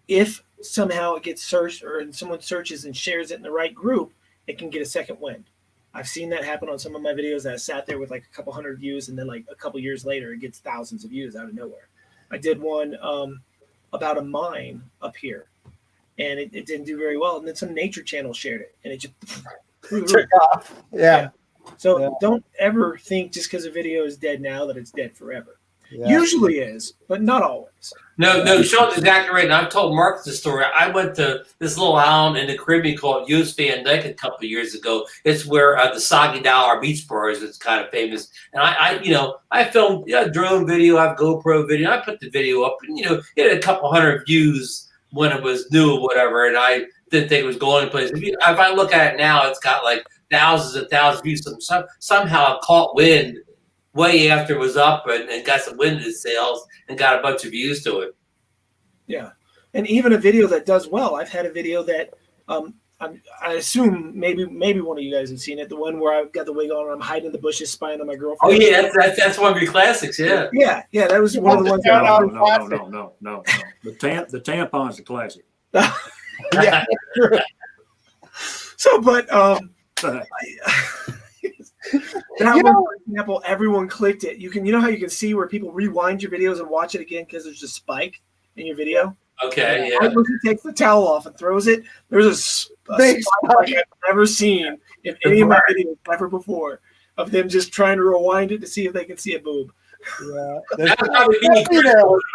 If somehow it gets searched or someone searches and shares it in the right group, it can get a second wind. I've seen that happen on some of my videos that I sat there with like a couple hundred views, and then like a couple years later, it gets thousands of views out of nowhere. I did one about a mine up here, and it didn't do very well. And then some nature channel shared it, and it just took off. Yeah. So don't ever think just because a video is dead now that it's dead forever. Yeah. Usually is, but not always. No, Sean's exactly right. And I've told Mark this story. I went to this little island in the Caribbean called Yos Van Dyke a couple of years ago. It's where the Soggy Dollar Beach Bar is. It's kind of famous. And I filmed a drone video, I have GoPro video. I put the video up, and it had a couple hundred views when it was new or whatever. And I didn't think it was going place. If I look at it now, it's got like thousands and thousands of views. Somehow it caught wind way after it was up and got some wind in its sails and got a bunch of views to it. Yeah. And even a video that does well. I've had a video that I assume maybe one of you guys have seen it, the one where I've got the wig on and I'm hiding in the bushes spying on my girlfriend. Oh, yeah, that's one of your classics, yeah. Yeah, that was one of the ones. No. The tampon's a classic. Yeah. So, but that one, for example, everyone clicked it. You know how you can see where people rewind your videos and watch it again because there's a spike in your video? Okay, yeah. Right when he takes the towel off and throws it, there's a big spike I've never seen in any of my videos ever before of them just trying to rewind it to see if they can see a boob. Yeah. That's probably me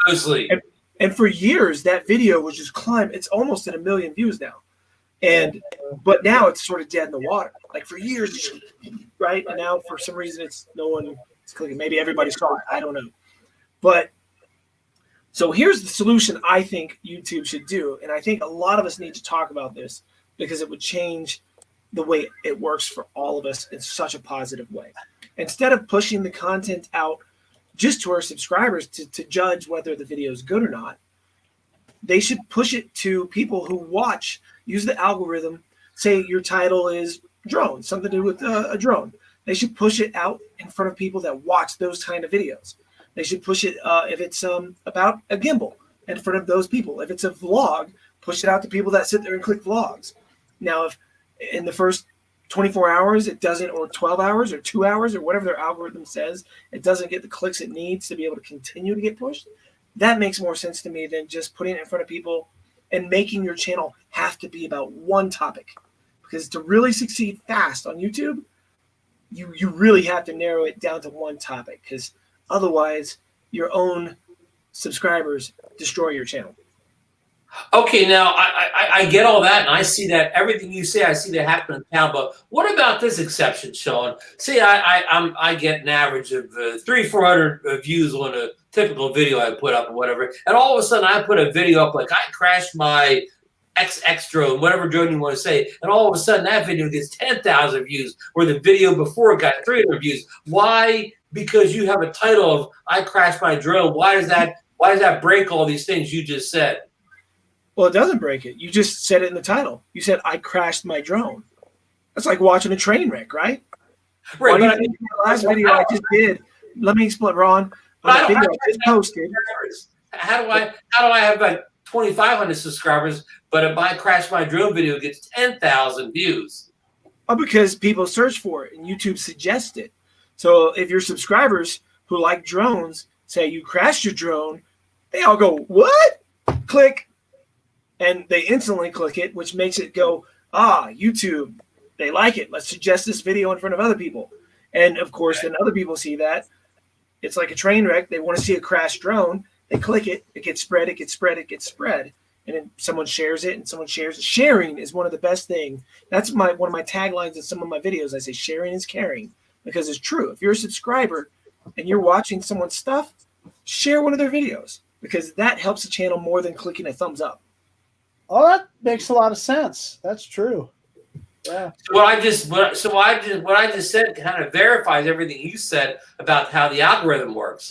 mostly. And for years, that video was just climbing. It's almost at 1 million views now. But now it's sort of dead in the water. Like for years, right? And now for some reason, it's no one is clicking. Maybe everybody saw it. I don't know. But so here's the solution I think YouTube should do. And I think a lot of us need to talk about this because it would change the way it works for all of us in such a positive way. Instead of pushing the content out just to our subscribers to judge whether the video is good or not, they should push it to people who watch, use the algorithm. Say your title is drone, something to do with a drone. They should push it out in front of people that watch those kind of videos. They should push it if it's about a gimbal in front of those people. If it's a vlog, push it out to people that sit there and click vlogs. Now, if in the first 24 hours it doesn't, or 12 hours or 2 hours or whatever their algorithm says, it doesn't get the clicks it needs to be able to continue to get pushed, that makes more sense to me than just putting it in front of people and making your channel have to be about one topic. Because to really succeed fast on YouTube, you really have to narrow it down to one topic, because otherwise your own subscribers destroy your channel. Okay, now I get all that, and I see that everything you say, I see that happen in town. But what about this exception, Sean? See, I get an average of 300-400 views on a typical video I put up or whatever, and all of a sudden I put a video up like I crashed my X drone, whatever drone you want to say, and all of a sudden that video gets 10,000 views, where the video before got 300 views. Why? Because you have a title of "I crashed my drone." Why does that break all these things you just said? Well, it doesn't break it. You just said it in the title. You said, "I crashed my drone." That's like watching a train wreck, right? Right. But the last video I just did, let me explain, Ron. On the video I just posted. How do I have like 2,500 subscribers, but if my crash my drone video gets 10,000 views? Oh, because people search for it and YouTube suggests it. So if your subscribers who like drones say you crashed your drone, they all go, "What?" Click. And they instantly click it, which makes it go, YouTube, they like it. Let's suggest this video in front of other people. And of course, then other people see that. It's like a train wreck. They want to see a crashed drone. They click it. It gets spread. It gets spread. It gets spread. And then someone shares it, and someone shares it. Sharing is one of the best things. That's one of my taglines in some of my videos. I say sharing is caring, because it's true. If you're a subscriber and you're watching someone's stuff, share one of their videos, because that helps the channel more than clicking a thumbs up. Oh, that makes a lot of sense. That's true. Yeah. So what I just said kind of verifies everything you said about how the algorithm works.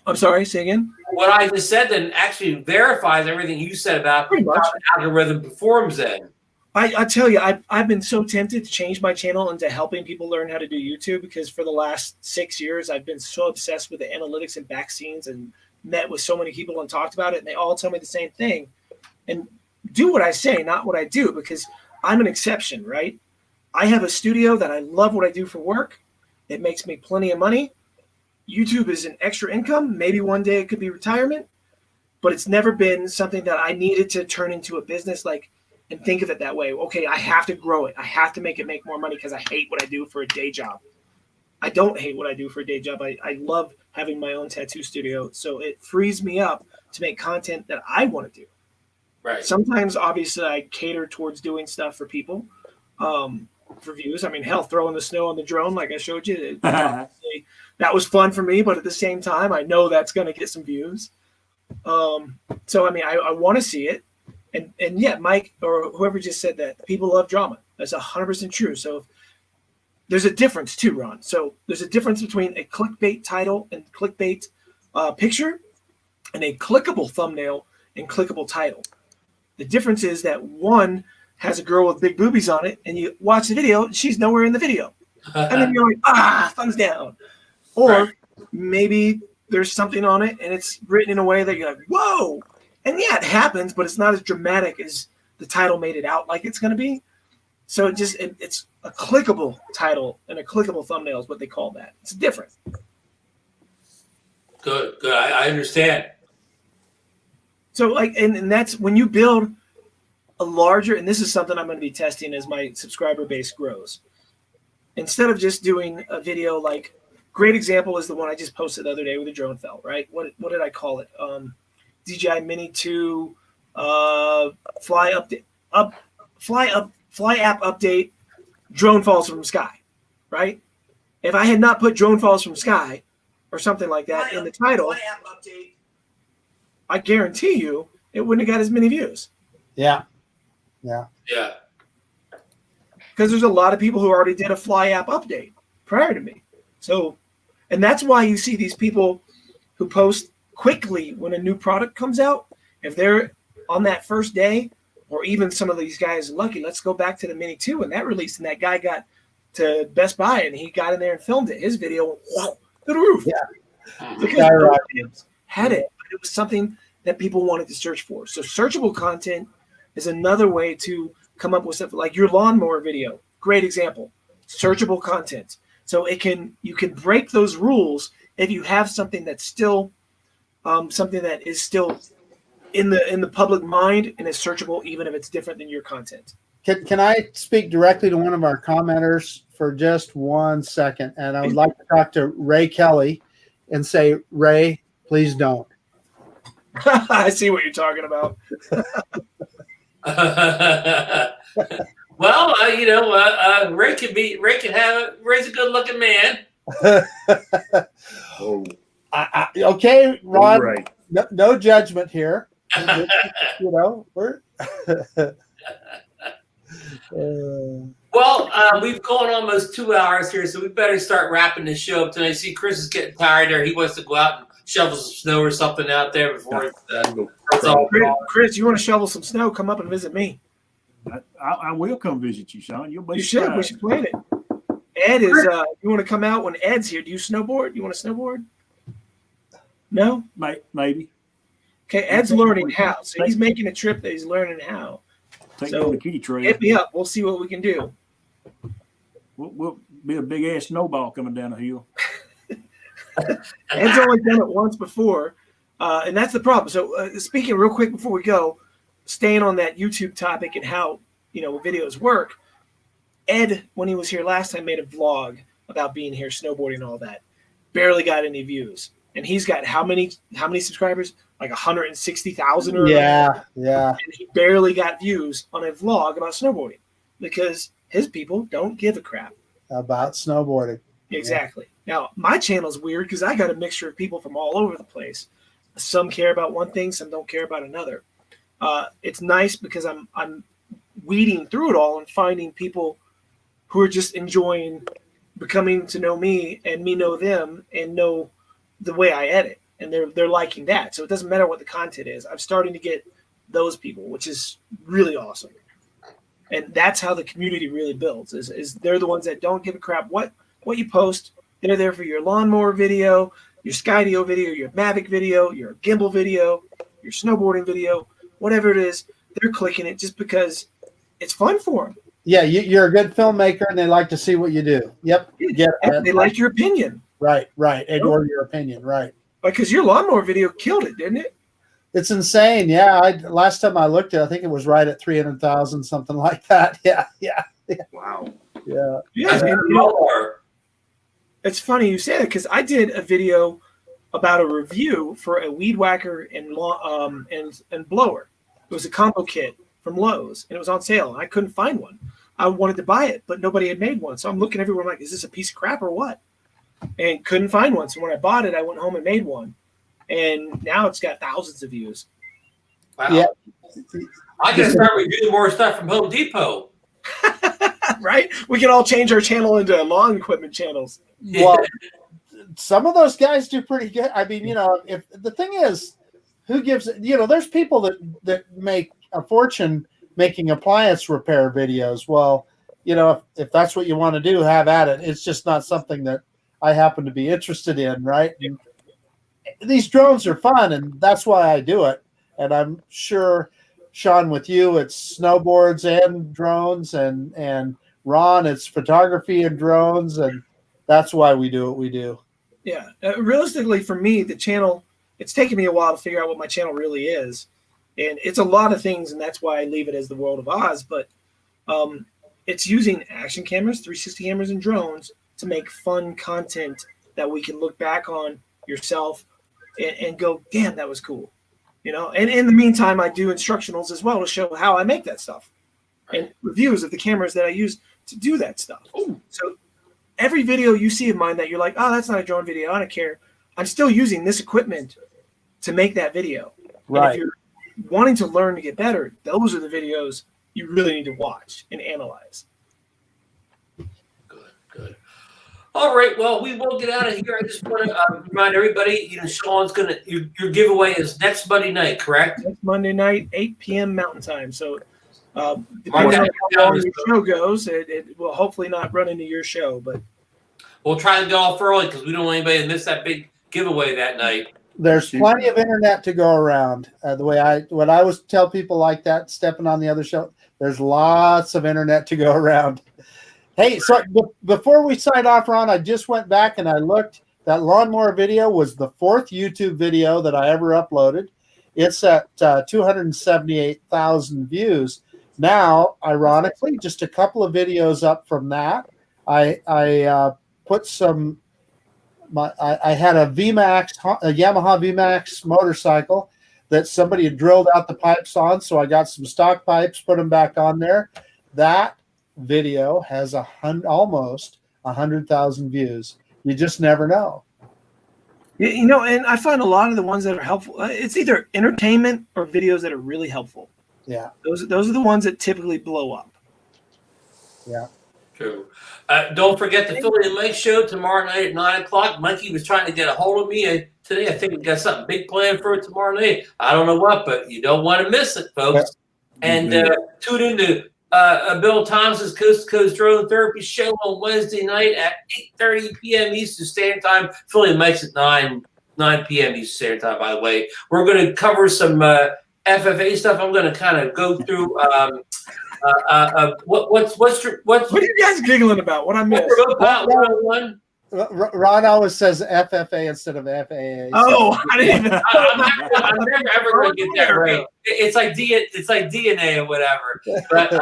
I'm sorry, say again? What I just said then actually verifies everything you said about how the algorithm performs then. I tell you, I've been so tempted to change my channel into helping people learn how to do YouTube, because for the last 6 years, I've been so obsessed with the analytics and back scenes, and met with so many people and talked about it, and they all tell me the same thing. And do what I say, not what I do, because I'm an exception, right? I have a studio that I love what I do for work. It makes me plenty of money. YouTube is an extra income. Maybe one day it could be retirement, but it's never been something that I needed to turn into a business, and think of it that way. Okay, I have to grow it. I have to make it make more money because I hate what I do for a day job. I don't hate what I do for a day job. I love having my own tattoo studio, so it frees me up to make content that I want to do. Right. Sometimes, obviously, I cater towards doing stuff for people, for views. I mean, hell, throwing the snow on the drone, like I showed you, that was fun for me. But at the same time, I know that's going to get some views. So, I mean, I want to see it. And yeah, Mike or whoever just said that, people love drama. That's 100% true. So there's a difference too, Ron. So there's a difference between a clickbait title and clickbait picture, and a clickable thumbnail and clickable title. The difference is that one has a girl with big boobies on it, and you watch the video, and she's nowhere in the video. And then you're like, thumbs down. Or maybe there's something on it, and it's written in a way that you're like, whoa. And yeah, it happens, but it's not as dramatic as the title made it out like it's going to be. So it's a clickable title and a clickable thumbnail is what they call that. It's different. Good. I understand. So and that's when you build a larger, and this is something I'm going to be testing as my subscriber base grows. Instead of just doing a video, great example is the one I just posted the other day with the drone fell, right? What did I call it? DJI Mini 2 fly fly app update, drone falls from sky, right? If I had not put drone falls from sky or something like that in the title, I guarantee you it wouldn't have got as many views. Yeah. Because there's a lot of people who already did a fly app update prior to me. So, and that's why you see these people who post quickly when a new product comes out. If they're on that first day, or even some of these guys are lucky, let's go back to the Mini 2 when that released, and that guy got to Best Buy and he got in there and filmed it. His video went, whoa, to the roof. Yeah. Because had it, but it was something that people wanted to search for. So searchable content is another way to come up with stuff like your lawnmower video. Great example. Searchable content. So you can break those rules if you have something that's still something that is still in the public mind and is searchable, even if it's different than your content. Can I speak directly to one of our commenters for just 1 second? And I would like to talk to Ray Kelly and say, Ray, please don't. I see what you're talking about. Well, Ray's a good looking man. Oh, Okay, Ron, right. no judgment here. We're Well, we've gone almost 2 hours here, so we better start wrapping this show up tonight. I see Chris is getting tired there. He wants to go out and shovel some snow or something out there before it's all gone. Chris, you want to shovel some snow? Come up and visit me. I will come visit you, Sean. You'll be You should. surprised. We should plan it. Ed is. You want to come out when Ed's here? Do you snowboard? You want to snowboard? No. Maybe. Okay, Ed's learning how. So he's making a trip that he's learning how. Take me on the kitty trail. Hit me up. We'll see what we can do. We'll be a big ass snowball coming down the hill. Ed's only done it once before, and that's the problem. So speaking real quick before we go, staying on that YouTube topic and how videos work. Ed, when he was here last time, made a vlog about being here, snowboarding, and all that. Barely got any views, and he's got how many subscribers? Like 160,000 or yeah. And he barely got views on a vlog about snowboarding because his people don't give a crap about snowboarding. Exactly. Now my channel's weird because I got a mixture of people from all over the place. Some care about one thing, some don't care about another. It's nice because I'm weeding through it all and finding people who are just enjoying becoming to know me and me know them and know the way I edit. And they're liking that. So it doesn't matter what the content is. I'm starting to get those people, which is really awesome. And that's how the community really builds, is they're the ones that don't give a crap what you post. They're there for your lawnmower video, your Skydio video, your Mavic video, your gimbal video, your snowboarding video, whatever it is. They're clicking it just because it's fun for them. Yeah, you're a good filmmaker, and they like to see what you do. Yep. They like your opinion. Right. Or your opinion, right. Because your lawnmower video killed it, didn't it? It's insane. Yeah. Last time I looked at it, I think it was right at 300,000, something like that. Yeah. Wow. Yeah. It's funny you say that because I did a video about a review for a weed whacker and blower. It was a combo kit from Lowe's, and it was on sale. And I couldn't find one. I wanted to buy it, but nobody had made one. So I'm looking everywhere. I'm like, is this a piece of crap or what? And couldn't find one. So when I bought it, I went home and made one. And now it's got thousands of views. Wow. Yeah. I can start reviewing more stuff from Home Depot. Right? We can all change our channel into lawn equipment channels. Well, some of those guys do pretty good. I mean, if the thing is, who gives it? There's people that make a fortune making appliance repair videos. Well, if that's what you want to do, have at it. It's just not something that I happen to be interested in, right? And these drones are fun, and that's why I do it. And I'm sure, Sean, with you, it's snowboards and drones, and Ron, it's photography and drones, and that's why we do what we do. Yeah. Realistically, for me, the channel, it's taken me a while to figure out what my channel really is. And it's a lot of things, and that's why I leave it as the World of Oz. But it's using action cameras, 360 cameras, and drones to make fun content that we can look back on yourself and go, damn, that was cool. And in the meantime, I do instructionals as well to show how I make that stuff. and reviews of the cameras that I use to do that stuff. So every video you see of mine that you're like, oh, that's not a drone video, I don't care. I'm still using this equipment to make that video. Right. And if you're wanting to learn to get better, those are the videos you really need to watch and analyze. Good. All right. Well, we will get out of here. I just want to remind everybody, Sean's your giveaway is next Monday night, correct? Next Monday night, 8 p.m. Mountain Time. So depending Mark on that how long down. your show goes, it will hopefully not run into your show. But We'll try to go off early because we don't want anybody to miss that big giveaway that night. There's plenty of internet to go around. What I always tell people like that, stepping on the other show, there's lots of internet to go around. Hey, so before we sign off, Ron, I just went back and I looked. That lawnmower video was the 4th YouTube video that I ever uploaded. It's at 278,000 views. Now, ironically, just a couple of videos up from that, I put some. I had a Yamaha VMAX motorcycle that somebody had drilled out the pipes on, so I got some stock pipes, put them back on there. That video has almost 100,000 views. You just never know. and I find a lot of the ones that are helpful. It's either entertainment or videos that are really helpful. Yeah, those are the ones that typically blow up. Yeah. True. Don't forget the Philly and Mike show tomorrow night at 9 o'clock. Mikey was trying to get a hold of me today. I think we got something big planned for it tomorrow night. I don't know what, but you don't want to miss it, folks. Yeah. And tune into Bill Thomas's Coast to Coast Drone Therapy show on Wednesday night at 8:30 p.m. Eastern Standard Time. Philly and Mike's at 9 p.m. Eastern Standard Time, by the way. We're going to cover some FFA stuff. I'm going to kind of go through what are you guys giggling about? What I missed? Ron always says FFA instead of FAA. Oh, I didn't even. I'm never ever going to get that right. It's like DNA or whatever. But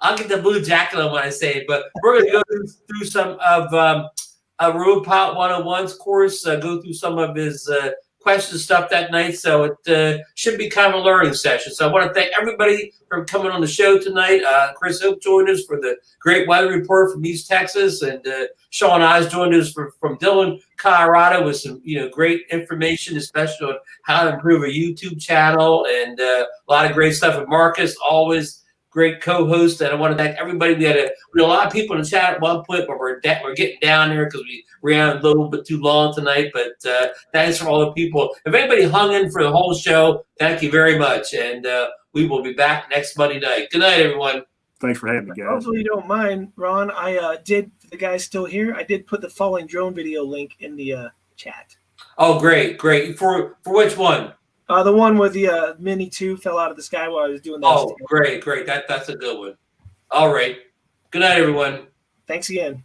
I'll get the blue jacket on when I say it. But we're going to go through some of Road Pilot 101's course. Go through some of his question stuff that night, so it should be kind of a learning session. So I want to thank everybody for coming on the show tonight. Chris Hope joined us for the great weather report from East Texas, and Sean Oz joined us from Dillon, Colorado, with some great information, especially on how to improve a YouTube channel and a lot of great stuff. And Marcus, always great co-host, and I want to thank everybody. We had a lot of people in the chat at one point, but we're getting down there because we ran a little bit too long tonight. But thanks for all the people. If anybody hung in for the whole show, thank you very much, and we will be back next Monday night. Good night, everyone. Thanks for having me, guys. Hopefully you don't mind, Ron. I did, for the guys still here, I did put the falling drone video link in the chat. Oh, great. For which one? The one where the Mini 2 fell out of the sky while I was doing that. Oh, great. That's a good one. All right. Good night, everyone. Thanks again.